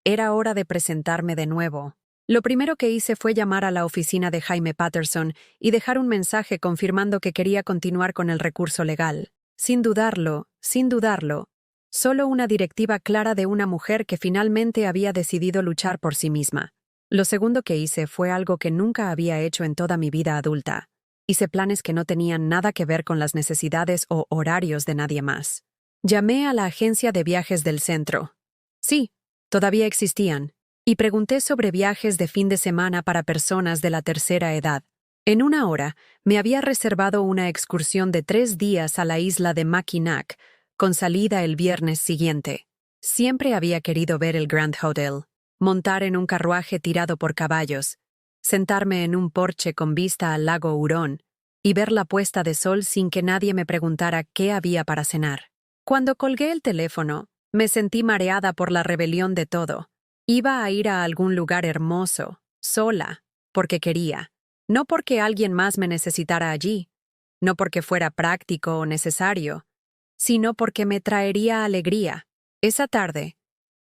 Era hora de presentarme de nuevo. Lo primero que hice fue llamar a la oficina de Jaime Patterson y dejar un mensaje confirmando que quería continuar con el recurso legal. Sin dudarlo, solo una directiva clara de una mujer que finalmente había decidido luchar por sí misma. Lo segundo que hice fue algo que nunca había hecho en toda mi vida adulta. Hice planes que no tenían nada que ver con las necesidades o horarios de nadie más. Llamé a la agencia de viajes del centro. Sí, todavía existían. Y pregunté sobre viajes de fin de semana para personas de la tercera edad. En una hora, me había reservado una excursión de 3 días a la isla de Mackinac, con salida el viernes siguiente. Siempre había querido ver el Grand Hotel, montar en un carruaje tirado por caballos, sentarme en un porche con vista al lago Hurón y ver la puesta de sol sin que nadie me preguntara qué había para cenar. Cuando colgué el teléfono, me sentí mareada por la rebelión de todo. Iba a ir a algún lugar hermoso, sola, porque quería, no porque alguien más me necesitara allí, no porque fuera práctico o necesario, sino porque me traería alegría. Esa tarde,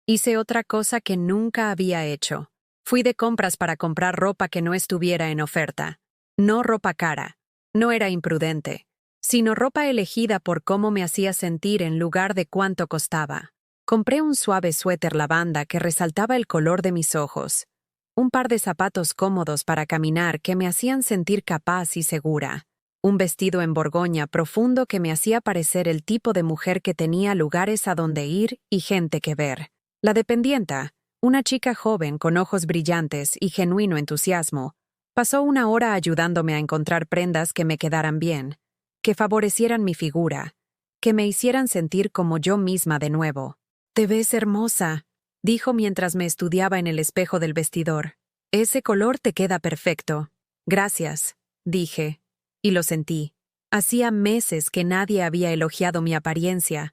hice otra cosa que nunca había hecho. Fui de compras para comprar ropa que no estuviera en oferta. No ropa cara, no era imprudente, sino ropa elegida por cómo me hacía sentir en lugar de cuánto costaba. Compré un suave suéter lavanda que resaltaba el color de mis ojos, un par de zapatos cómodos para caminar que me hacían sentir capaz y segura, un vestido en borgoña profundo que me hacía parecer el tipo de mujer que tenía lugares a donde ir y gente que ver. La dependienta, una chica joven con ojos brillantes y genuino entusiasmo, pasó una hora ayudándome a encontrar prendas que me quedaran bien, que favorecieran mi figura, que me hicieran sentir como yo misma de nuevo. «Te ves hermosa», dijo mientras me estudiaba en el espejo del vestidor. «Ese color te queda perfecto». «Gracias», dije, y lo sentí. Hacía meses que nadie había elogiado mi apariencia,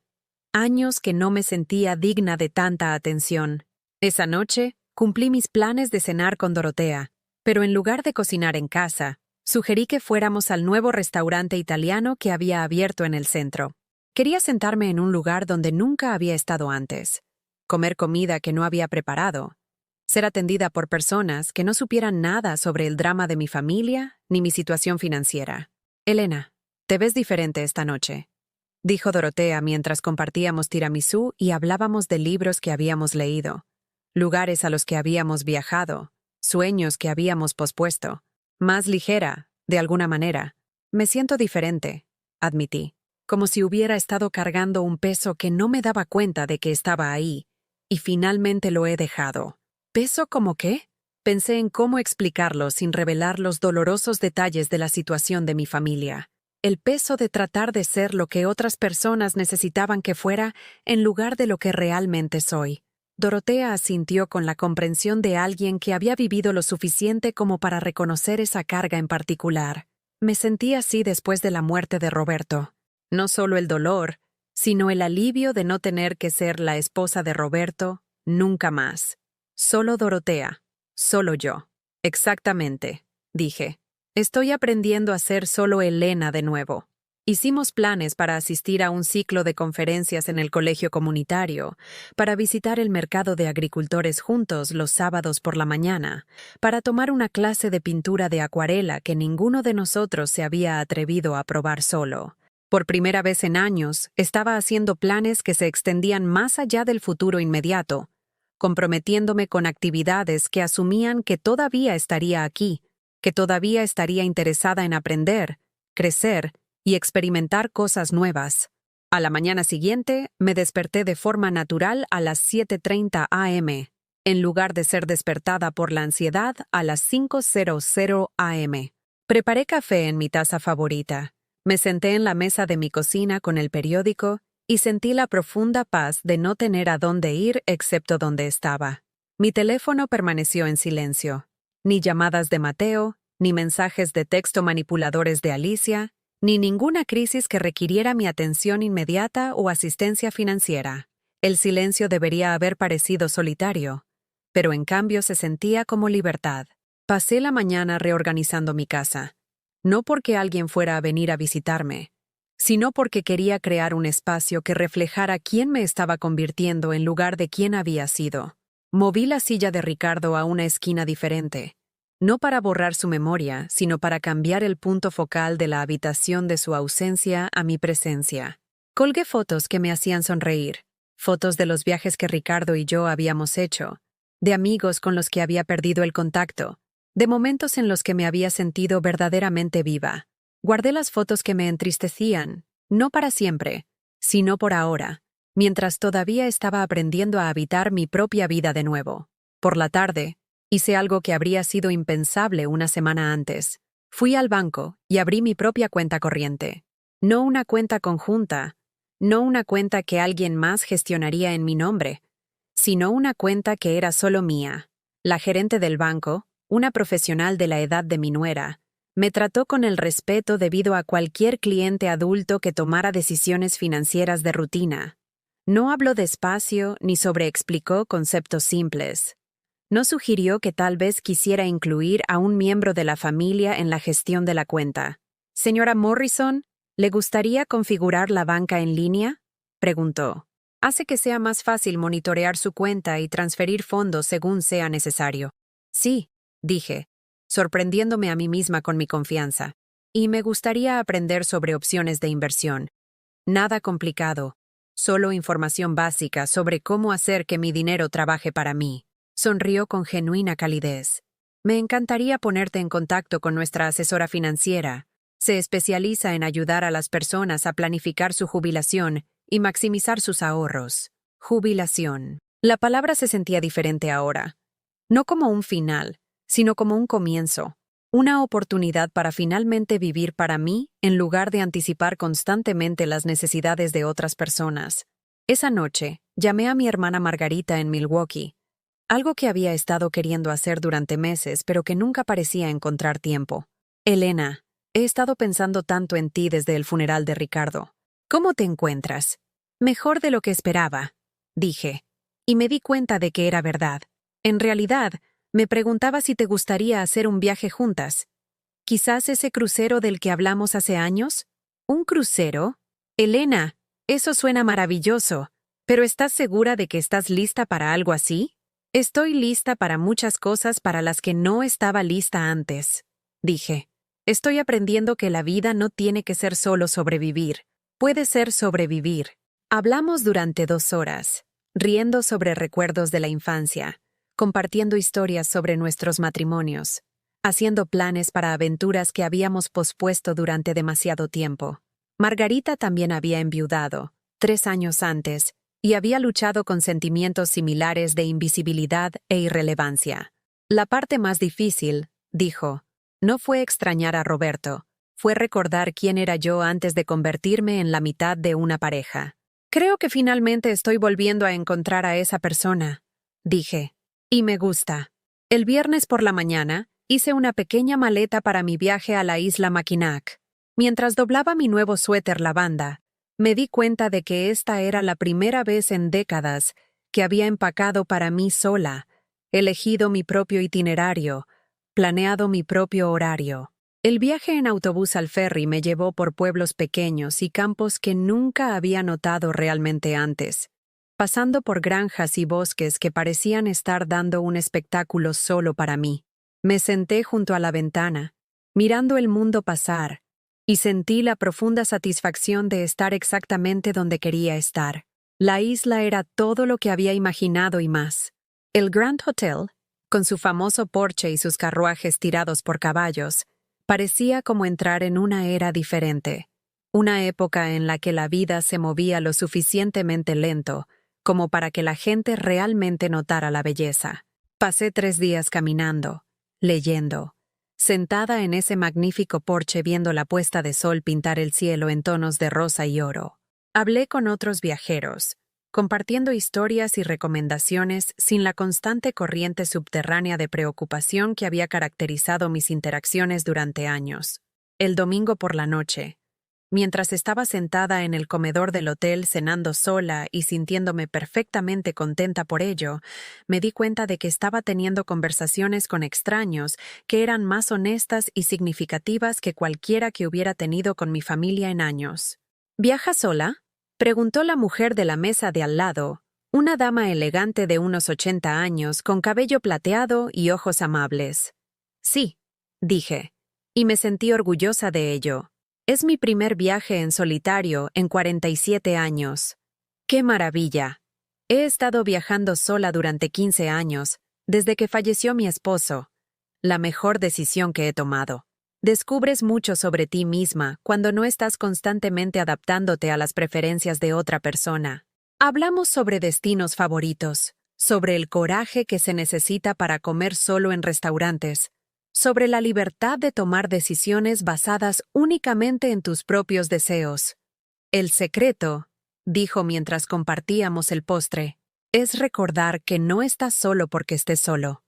años que no me sentía digna de tanta atención. Esa noche, cumplí mis planes de cenar con Dorotea, pero en lugar de cocinar en casa, sugerí que fuéramos al nuevo restaurante italiano que había abierto en el centro. Quería sentarme en un lugar donde nunca había estado antes, comer comida que no había preparado, ser atendida por personas que no supieran nada sobre el drama de mi familia ni mi situación financiera. «Elena, te ves diferente esta noche». dijo Dorotea mientras compartíamos tiramisú y hablábamos de libros que habíamos leído, lugares a los que habíamos viajado, sueños que habíamos pospuesto. Más ligera, de alguna manera. Me siento diferente, admití, como si hubiera estado cargando un peso que no me daba cuenta de que estaba ahí, y finalmente lo he dejado. ¿Peso como qué? Pensé en cómo explicarlo sin revelar los dolorosos detalles de la situación de mi familia. El peso de tratar de ser lo que otras personas necesitaban que fuera en lugar de lo que realmente soy. Dorotea asintió con la comprensión de alguien que había vivido lo suficiente como para reconocer esa carga en particular. Me sentí así después de la muerte de Roberto. No solo el dolor, sino el alivio de no tener que ser la esposa de Roberto nunca más. Solo Dorotea, solo yo. Exactamente, dije. Estoy aprendiendo a ser solo Elena de nuevo. Hicimos planes para asistir a un ciclo de conferencias en el colegio comunitario, para visitar el mercado de agricultores juntos los sábados por la mañana, para tomar una clase de pintura de acuarela que ninguno de nosotros se había atrevido a probar solo. Por primera vez en años, estaba haciendo planes que se extendían más allá del futuro inmediato, comprometiéndome con actividades que asumían que todavía estaría aquí, que todavía estaría interesada en aprender, crecer y experimentar cosas nuevas. A la mañana siguiente, me desperté de forma natural a las 7:30 a.m., en lugar de ser despertada por la ansiedad a las 5:00 a.m. Preparé café en mi taza favorita. Me senté en la mesa de mi cocina con el periódico y sentí la profunda paz de no tener a dónde ir excepto donde estaba. Mi teléfono permaneció en silencio. Ni llamadas de Mateo, ni mensajes de texto manipuladores de Alicia, ni ninguna crisis que requiriera mi atención inmediata o asistencia financiera. El silencio debería haber parecido solitario, pero en cambio se sentía como libertad. Pasé la mañana reorganizando mi casa, no porque alguien fuera a venir a visitarme, sino porque quería crear un espacio que reflejara quién me estaba convirtiendo en lugar de quién había sido. Moví la silla de Ricardo a una esquina diferente, no para borrar su memoria, sino para cambiar el punto focal de la habitación de su ausencia a mi presencia. Colgué fotos que me hacían sonreír, fotos de los viajes que Ricardo y yo habíamos hecho, de amigos con los que había perdido el contacto, de momentos en los que me había sentido verdaderamente viva. Guardé las fotos que me entristecían, no para siempre, sino por ahora, mientras todavía estaba aprendiendo a habitar mi propia vida de nuevo. Por la tarde, hice algo que habría sido impensable una semana antes. Fui al banco y abrí mi propia cuenta corriente. No una cuenta conjunta, no una cuenta que alguien más gestionaría en mi nombre, sino una cuenta que era solo mía. La gerente del banco, una profesional de la edad de mi nuera, me trató con el respeto debido a cualquier cliente adulto que tomara decisiones financieras de rutina. No habló despacio ni sobreexplicó conceptos simples. No sugirió que tal vez quisiera incluir a un miembro de la familia en la gestión de la cuenta. «Señora Morrison, ¿le gustaría configurar la banca en línea?», preguntó. «Hace que sea más fácil monitorear su cuenta y transferir fondos según sea necesario». «Sí», dije, sorprendiéndome a mí misma con mi confianza. «Y me gustaría aprender sobre opciones de inversión. Nada complicado, solo información básica sobre cómo hacer que mi dinero trabaje para mí». Sonrió con genuina calidez. «Me encantaría ponerte en contacto con nuestra asesora financiera. Se especializa en ayudar a las personas a planificar su jubilación y maximizar sus ahorros». Jubilación. La palabra se sentía diferente ahora. No como un final, sino como un comienzo. Una oportunidad para finalmente vivir para mí en lugar de anticipar constantemente las necesidades de otras personas. Esa noche, llamé a mi hermana Margarita en Milwaukee. Algo que había estado queriendo hacer durante meses, pero que nunca parecía encontrar tiempo. «Elena, he estado pensando tanto en ti desde el funeral de Ricardo. ¿Cómo te encuentras?» «Mejor de lo que esperaba», dije, y me di cuenta de que era verdad. En realidad, me preguntaba si te gustaría hacer un viaje juntas. ¿Quizás ese crucero del que hablamos hace años? ¿Un crucero? Elena, eso suena maravilloso, pero ¿estás segura de que estás lista para algo así? Estoy lista para muchas cosas para las que no estaba lista antes, dije. Estoy aprendiendo que la vida no tiene que ser solo sobrevivir. puede ser sobrevivir. Hablamos durante 2 horas, riendo sobre recuerdos de la infancia, compartiendo historias sobre nuestros matrimonios, haciendo planes para aventuras que habíamos pospuesto durante demasiado tiempo. Margarita también había enviudado, 3 años antes, y había luchado con sentimientos similares de invisibilidad e irrelevancia. La parte más difícil, dijo, no fue extrañar a Roberto, fue recordar quién era yo antes de convertirme en la mitad de una pareja. Creo que finalmente estoy volviendo a encontrar a esa persona, dije, y me gusta. El viernes por la mañana, hice una pequeña maleta para mi viaje a la isla Mackinac. Mientras doblaba mi nuevo suéter lavanda, me di cuenta de que esta era la primera vez en décadas que había empacado para mí sola, elegido mi propio itinerario, planeado mi propio horario. El viaje en autobús al ferry me llevó por pueblos pequeños y campos que nunca había notado realmente antes, pasando por granjas y bosques que parecían estar dando un espectáculo solo para mí. Me senté junto a la ventana, mirando el mundo pasar, y sentí la profunda satisfacción de estar exactamente donde quería estar. La isla era todo lo que había imaginado y más. El Grand Hotel, con su famoso porche y sus carruajes tirados por caballos, parecía como entrar en una era diferente, una época en la que la vida se movía lo suficientemente lento como para que la gente realmente notara la belleza. Pasé 3 días caminando, leyendo, sentada en ese magnífico porche viendo la puesta de sol pintar el cielo en tonos de rosa y oro. Hablé con otros viajeros, compartiendo historias y recomendaciones sin la constante corriente subterránea de preocupación que había caracterizado mis interacciones durante años. El domingo por la noche, mientras estaba sentada en el comedor del hotel cenando sola y sintiéndome perfectamente contenta por ello, me di cuenta de que estaba teniendo conversaciones con extraños que eran más honestas y significativas que cualquiera que hubiera tenido con mi familia en años. ¿Viaja sola?, preguntó la mujer de la mesa de al lado, una dama elegante de unos 80 años con cabello plateado y ojos amables. Sí, dije, y me sentí orgullosa de ello. Es mi primer viaje en solitario en 47 años. ¡Qué maravilla! He estado viajando sola durante 15 años, desde que falleció mi esposo. La mejor decisión que he tomado. Descubres mucho sobre ti misma cuando no estás constantemente adaptándote a las preferencias de otra persona. Hablamos sobre destinos favoritos, sobre el coraje que se necesita para comer solo en restaurantes, sobre la libertad de tomar decisiones basadas únicamente en tus propios deseos. El secreto, dijo mientras compartíamos el postre, es recordar que no estás solo porque estés solo.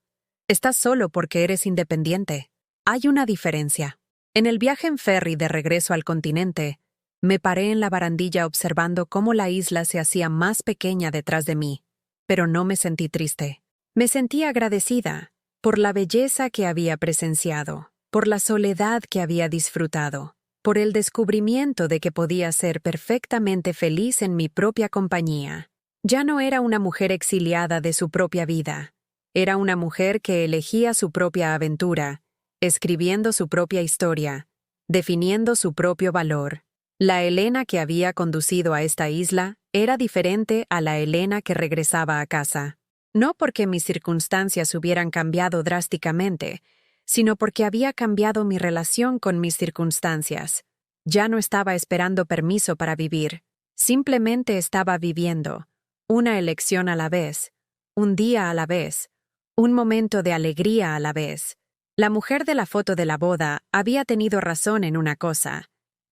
Estás solo porque eres independiente. Hay una diferencia. En el viaje en ferry de regreso al continente, me paré en la barandilla observando cómo la isla se hacía más pequeña detrás de mí, pero no me sentí triste. Me sentí agradecida por la belleza que había presenciado, por la soledad que había disfrutado, por el descubrimiento de que podía ser perfectamente feliz en mi propia compañía. Ya no era una mujer exiliada de su propia vida. Era una mujer que elegía su propia aventura, escribiendo su propia historia, definiendo su propio valor. La Elena que había conducido a esta isla era diferente a la Elena que regresaba a casa. No porque mis circunstancias hubieran cambiado drásticamente, sino porque había cambiado mi relación con mis circunstancias. Ya no estaba esperando permiso para vivir, simplemente estaba viviendo, una elección a la vez, un día a la vez, un momento de alegría a la vez. La mujer de la foto de la boda había tenido razón en una cosa.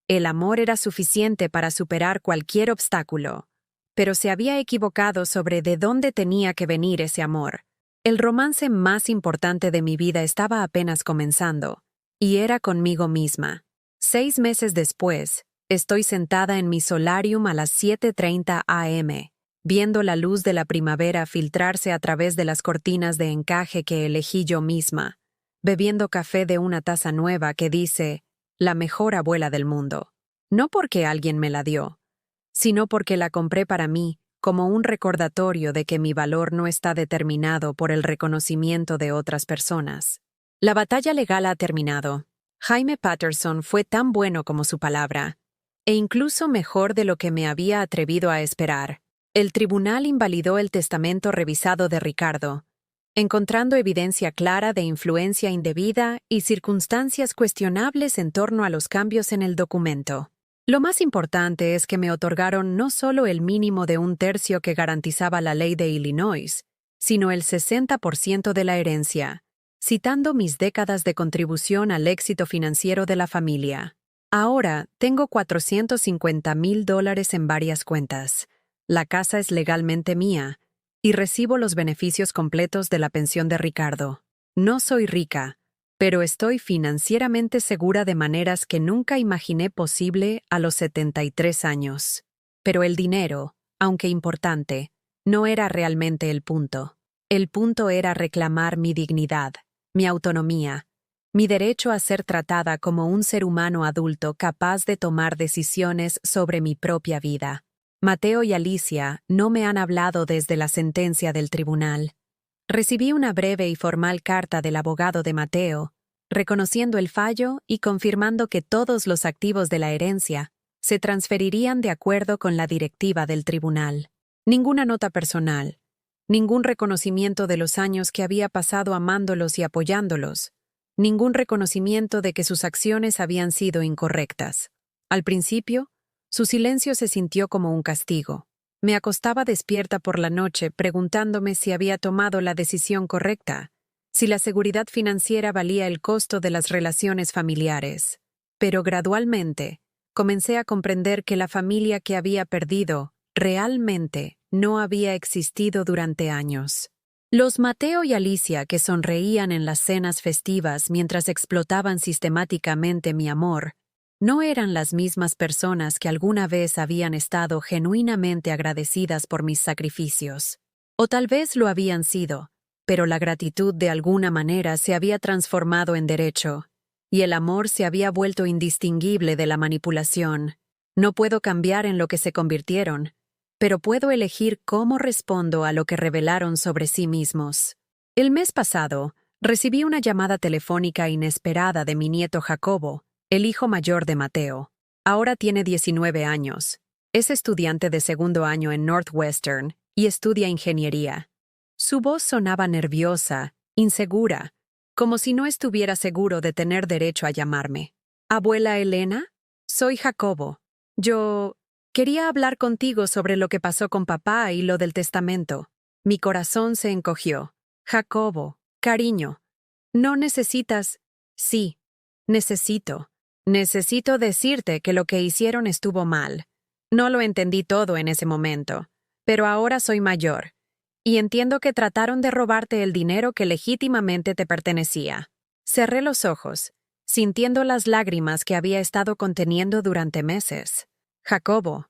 El amor era suficiente para superar cualquier obstáculo, pero se había equivocado sobre de dónde tenía que venir ese amor. El romance más importante de mi vida estaba apenas comenzando, y era conmigo misma. 6 meses después, estoy sentada en mi solarium a las 7:30 a.m., viendo la luz de la primavera filtrarse a través de las cortinas de encaje que elegí yo misma, bebiendo café de una taza nueva que dice, la mejor abuela del mundo. No porque alguien me la dio, sino porque la compré para mí como un recordatorio de que mi valor no está determinado por el reconocimiento de otras personas. La batalla legal ha terminado. Jaime Patterson fue tan bueno como su palabra. e incluso mejor de lo que me había atrevido a esperar. El tribunal invalidó el testamento revisado de Ricardo, encontrando evidencia clara de influencia indebida y circunstancias cuestionables en torno a los cambios en el documento. Lo más importante es que me otorgaron no solo el mínimo de 1/3 que garantizaba la ley de Illinois, sino el 60% de la herencia, citando mis décadas de contribución al éxito financiero de la familia. Ahora tengo $450,000 en varias cuentas. La casa es legalmente mía, y recibo los beneficios completos de la pensión de Ricardo. No soy rica, pero estoy financieramente segura de maneras que nunca imaginé posible a los 73 años. Pero el dinero, aunque importante, no era realmente el punto. El punto era reclamar mi dignidad, mi autonomía, mi derecho a ser tratada como un ser humano adulto capaz de tomar decisiones sobre mi propia vida. Mateo y Alicia no me han hablado desde la sentencia del tribunal. Recibí una breve y formal carta del abogado de Mateo, reconociendo el fallo y confirmando que todos los activos de la herencia se transferirían de acuerdo con la directiva del tribunal. Ninguna nota personal, ningún reconocimiento de los años que había pasado amándolos y apoyándolos, ningún reconocimiento de que sus acciones habían sido incorrectas. Al principio, su silencio se sintió como un castigo. Me acostaba despierta por la noche preguntándome si había tomado la decisión correcta, si la seguridad financiera valía el costo de las relaciones familiares. Pero gradualmente, comencé a comprender que la familia que había perdido realmente no había existido durante años. Los Mateo y Alicia que sonreían en las cenas festivas mientras explotaban sistemáticamente mi amor, no eran las mismas personas que alguna vez habían estado genuinamente agradecidas por mis sacrificios. O tal vez lo habían sido, pero la gratitud de alguna manera se había transformado en derecho, y el amor se había vuelto indistinguible de la manipulación. No puedo cambiar en lo que se convirtieron, pero puedo elegir cómo respondo a lo que revelaron sobre sí mismos. El mes pasado, recibí una llamada telefónica inesperada de mi nieto Jacobo, el hijo mayor de Mateo. Ahora tiene 19 años. Es estudiante de segundo año en Northwestern y estudia ingeniería. Su voz sonaba nerviosa, insegura, como si no estuviera seguro de tener derecho a llamarme. ¿Abuela Elena? Soy Jacobo. Yo quería hablar contigo sobre lo que pasó con papá y lo del testamento. Mi corazón se encogió. Jacobo, cariño, no necesitas... Sí, necesito. Necesito decirte que lo que hicieron estuvo mal. No lo entendí todo en ese momento, pero ahora soy mayor, y entiendo que trataron de robarte el dinero que legítimamente te pertenecía. Cerré los ojos, sintiendo las lágrimas que había estado conteniendo durante meses. Jacobo,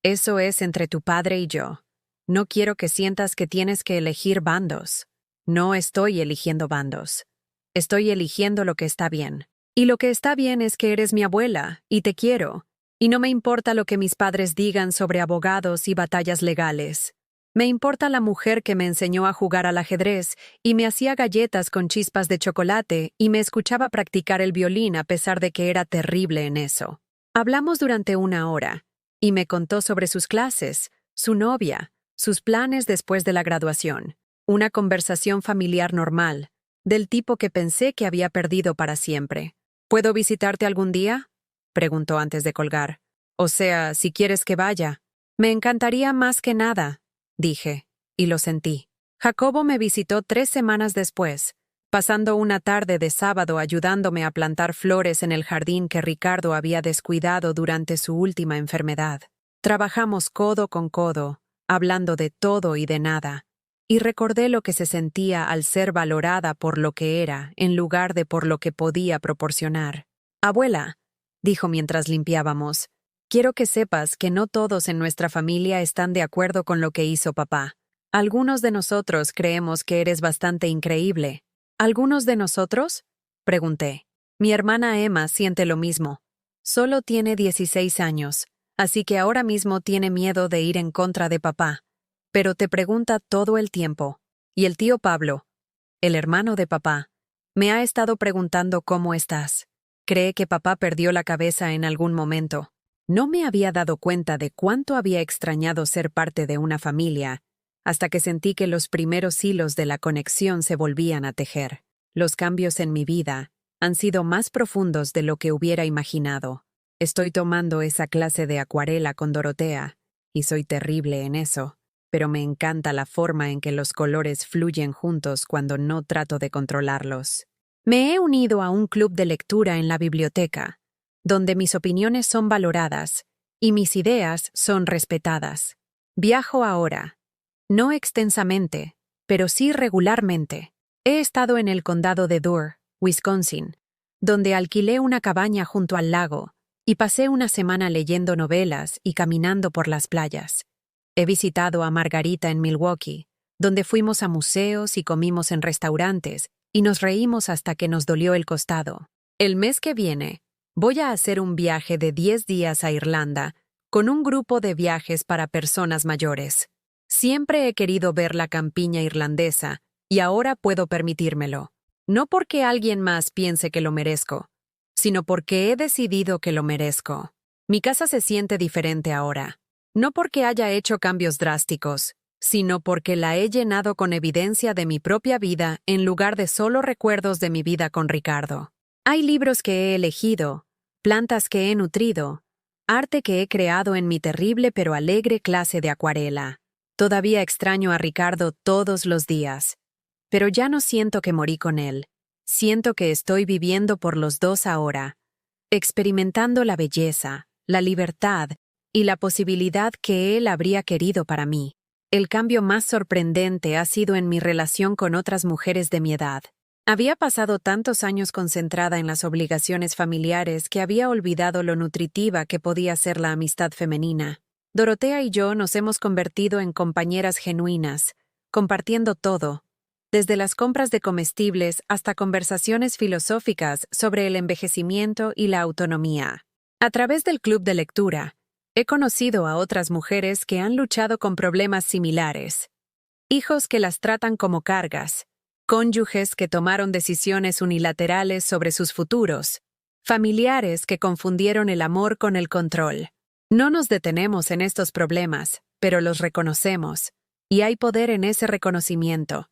eso es entre tu padre y yo. No quiero que sientas que tienes que elegir bandos. No estoy eligiendo bandos. Estoy eligiendo lo que está bien. Y lo que está bien es que eres mi abuela, y te quiero, y no me importa lo que mis padres digan sobre abogados y batallas legales. Me importa la mujer que me enseñó a jugar al ajedrez y me hacía galletas con chispas de chocolate y me escuchaba practicar el violín a pesar de que era terrible en eso. Hablamos durante 1 hora, y me contó sobre sus clases, su novia, sus planes después de la graduación. Una conversación familiar normal, del tipo que pensé que había perdido para siempre. ¿Puedo visitarte algún día?, preguntó antes de colgar. O sea, si quieres que vaya. Me encantaría más que nada, dije, y lo sentí. Jacobo me visitó 3 semanas después, pasando una tarde de sábado ayudándome a plantar flores en el jardín que Ricardo había descuidado durante su última enfermedad. Trabajamos codo con codo, hablando de todo y de nada, y recordé lo que se sentía al ser valorada por lo que era en lugar de por lo que podía proporcionar. Abuela, dijo mientras limpiábamos, quiero que sepas que no todos en nuestra familia están de acuerdo con lo que hizo papá. Algunos de nosotros creemos que eres bastante increíble. ¿Algunos de nosotros?, pregunté. Mi hermana Emma siente lo mismo. Solo tiene 16 años, así que ahora mismo tiene miedo de ir en contra de papá. Pero te pregunta todo el tiempo. Y el tío Pablo, el hermano de papá, me ha estado preguntando cómo estás. Cree que papá perdió la cabeza en algún momento. No me había dado cuenta de cuánto había extrañado ser parte de una familia, hasta que sentí que los primeros hilos de la conexión se volvían a tejer. Los cambios en mi vida han sido más profundos de lo que hubiera imaginado. Estoy tomando esa clase de acuarela con Dorotea, y soy terrible en eso, pero me encanta la forma en que los colores fluyen juntos cuando no trato de controlarlos. Me he unido a un club de lectura en la biblioteca, donde mis opiniones son valoradas y mis ideas son respetadas. Viajo ahora, no extensamente, pero sí regularmente. He estado en el condado de Door, Wisconsin, donde alquilé una cabaña junto al lago y pasé una semana leyendo novelas y caminando por las playas. He visitado a Margarita en Milwaukee, donde fuimos a museos y comimos en restaurantes y nos reímos hasta que nos dolió el costado. El mes que viene, voy a hacer un viaje de 10 días a Irlanda con un grupo de viajes para personas mayores. Siempre he querido ver la campiña irlandesa y ahora puedo permitírmelo. No porque alguien más piense que lo merezco, sino porque he decidido que lo merezco. Mi casa se siente diferente ahora. No porque haya hecho cambios drásticos, sino porque la he llenado con evidencia de mi propia vida en lugar de solo recuerdos de mi vida con Ricardo. Hay libros que he elegido, plantas que he nutrido, arte que he creado en mi terrible pero alegre clase de acuarela. Todavía extraño a Ricardo todos los días, pero ya no siento que morí con él. Siento que estoy viviendo por los dos ahora, experimentando la belleza, la libertad y la posibilidad que él habría querido para mí. El cambio más sorprendente ha sido en mi relación con otras mujeres de mi edad. Había pasado tantos años concentrada en las obligaciones familiares que había olvidado lo nutritiva que podía ser la amistad femenina. Dorotea y yo nos hemos convertido en compañeras genuinas, compartiendo todo, desde las compras de comestibles hasta conversaciones filosóficas sobre el envejecimiento y la autonomía. A través del club de lectura, he conocido a otras mujeres que han luchado con problemas similares. Hijos que las tratan como cargas, cónyuges que tomaron decisiones unilaterales sobre sus futuros, familiares que confundieron el amor con el control. No nos detenemos en estos problemas, pero los reconocemos, y hay poder en ese reconocimiento.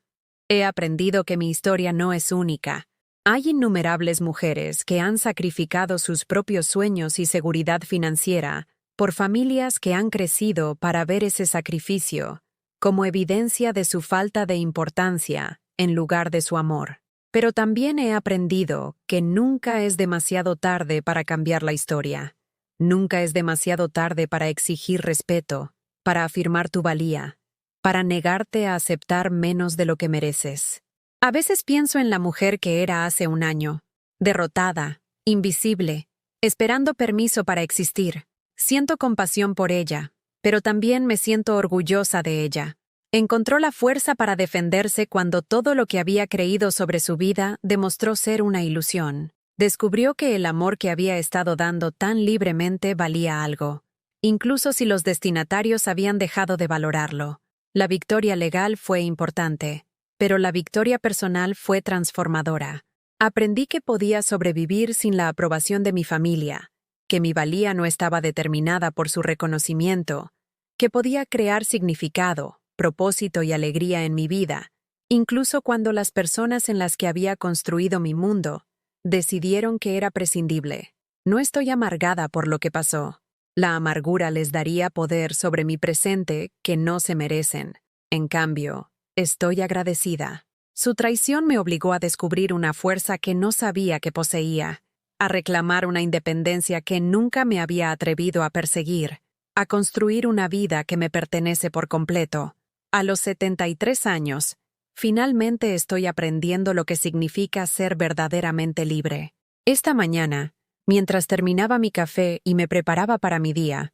He aprendido que mi historia no es única. Hay innumerables mujeres que han sacrificado sus propios sueños y seguridad financiera por familias que han crecido para ver ese sacrificio como evidencia de su falta de importancia en lugar de su amor. Pero también he aprendido que nunca es demasiado tarde para cambiar la historia. Nunca es demasiado tarde para exigir respeto, para afirmar tu valía, para negarte a aceptar menos de lo que mereces. A veces pienso en la mujer que era hace un año, derrotada, invisible, esperando permiso para existir. Siento compasión por ella, pero también me siento orgullosa de ella. Encontró la fuerza para defenderse cuando todo lo que había creído sobre su vida demostró ser una ilusión. Descubrió que el amor que había estado dando tan libremente valía algo, incluso si los destinatarios habían dejado de valorarlo. La victoria legal fue importante, pero la victoria personal fue transformadora. Aprendí que podía sobrevivir sin la aprobación de mi familia, que mi valía no estaba determinada por su reconocimiento, que podía crear significado, propósito y alegría en mi vida, incluso cuando las personas en las que había construido mi mundo decidieron que era prescindible. No estoy amargada por lo que pasó. La amargura les daría poder sobre mi presente que no se merecen. En cambio, estoy agradecida. Su traición me obligó a descubrir una fuerza que no sabía que poseía, a reclamar una independencia que nunca me había atrevido a perseguir, a construir una vida que me pertenece por completo. A los 73 años, finalmente estoy aprendiendo lo que significa ser verdaderamente libre. Esta mañana, mientras terminaba mi café y me preparaba para mi día,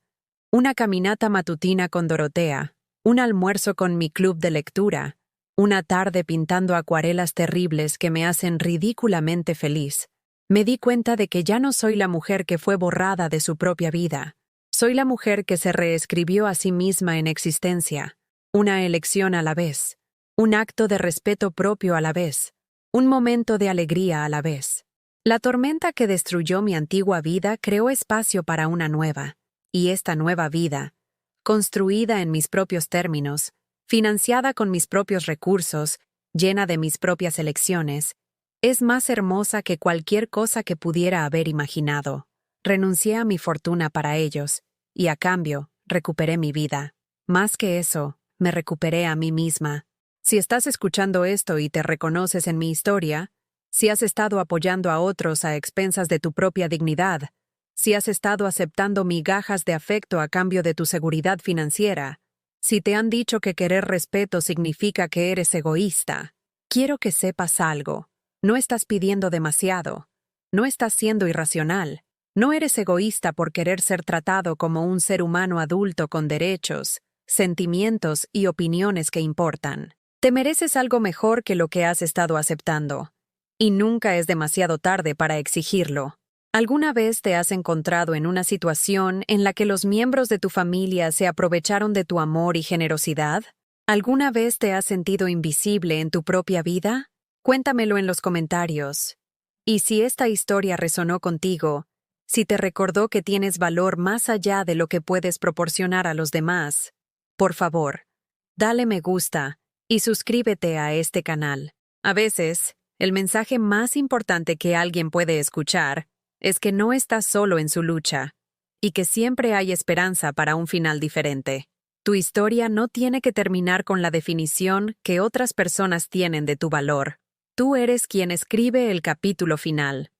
una caminata matutina con Dorotea, un almuerzo con mi club de lectura, una tarde pintando acuarelas terribles que me hacen ridículamente feliz, me di cuenta de que ya no soy la mujer que fue borrada de su propia vida. Soy la mujer que se reescribió a sí misma en existencia, una elección a la vez, un acto de respeto propio a la vez, un momento de alegría a la vez. La tormenta que destruyó mi antigua vida creó espacio para una nueva. Y esta nueva vida, construida en mis propios términos, financiada con mis propios recursos, llena de mis propias elecciones, es más hermosa que cualquier cosa que pudiera haber imaginado. Renuncié a mi fortuna para ellos, y a cambio, recuperé mi vida. Más que eso, me recuperé a mí misma. Si estás escuchando esto y te reconoces en mi historia, si has estado apoyando a otros a expensas de tu propia dignidad, si has estado aceptando migajas de afecto a cambio de tu seguridad financiera, si te han dicho que querer respeto significa que eres egoísta, quiero que sepas algo. No estás pidiendo demasiado. No estás siendo irracional. No eres egoísta por querer ser tratado como un ser humano adulto con derechos, sentimientos y opiniones que importan. Te mereces algo mejor que lo que has estado aceptando. Y nunca es demasiado tarde para exigirlo. ¿Alguna vez te has encontrado en una situación en la que los miembros de tu familia se aprovecharon de tu amor y generosidad? ¿Alguna vez te has sentido invisible en tu propia vida? Cuéntamelo en los comentarios. Y si esta historia resonó contigo, si te recordó que tienes valor más allá de lo que puedes proporcionar a los demás, por favor, dale me gusta y suscríbete a este canal. A veces, el mensaje más importante que alguien puede escuchar es que no estás solo en su lucha y que siempre hay esperanza para un final diferente. Tu historia no tiene que terminar con la definición que otras personas tienen de tu valor. Tú eres quien escribe el capítulo final.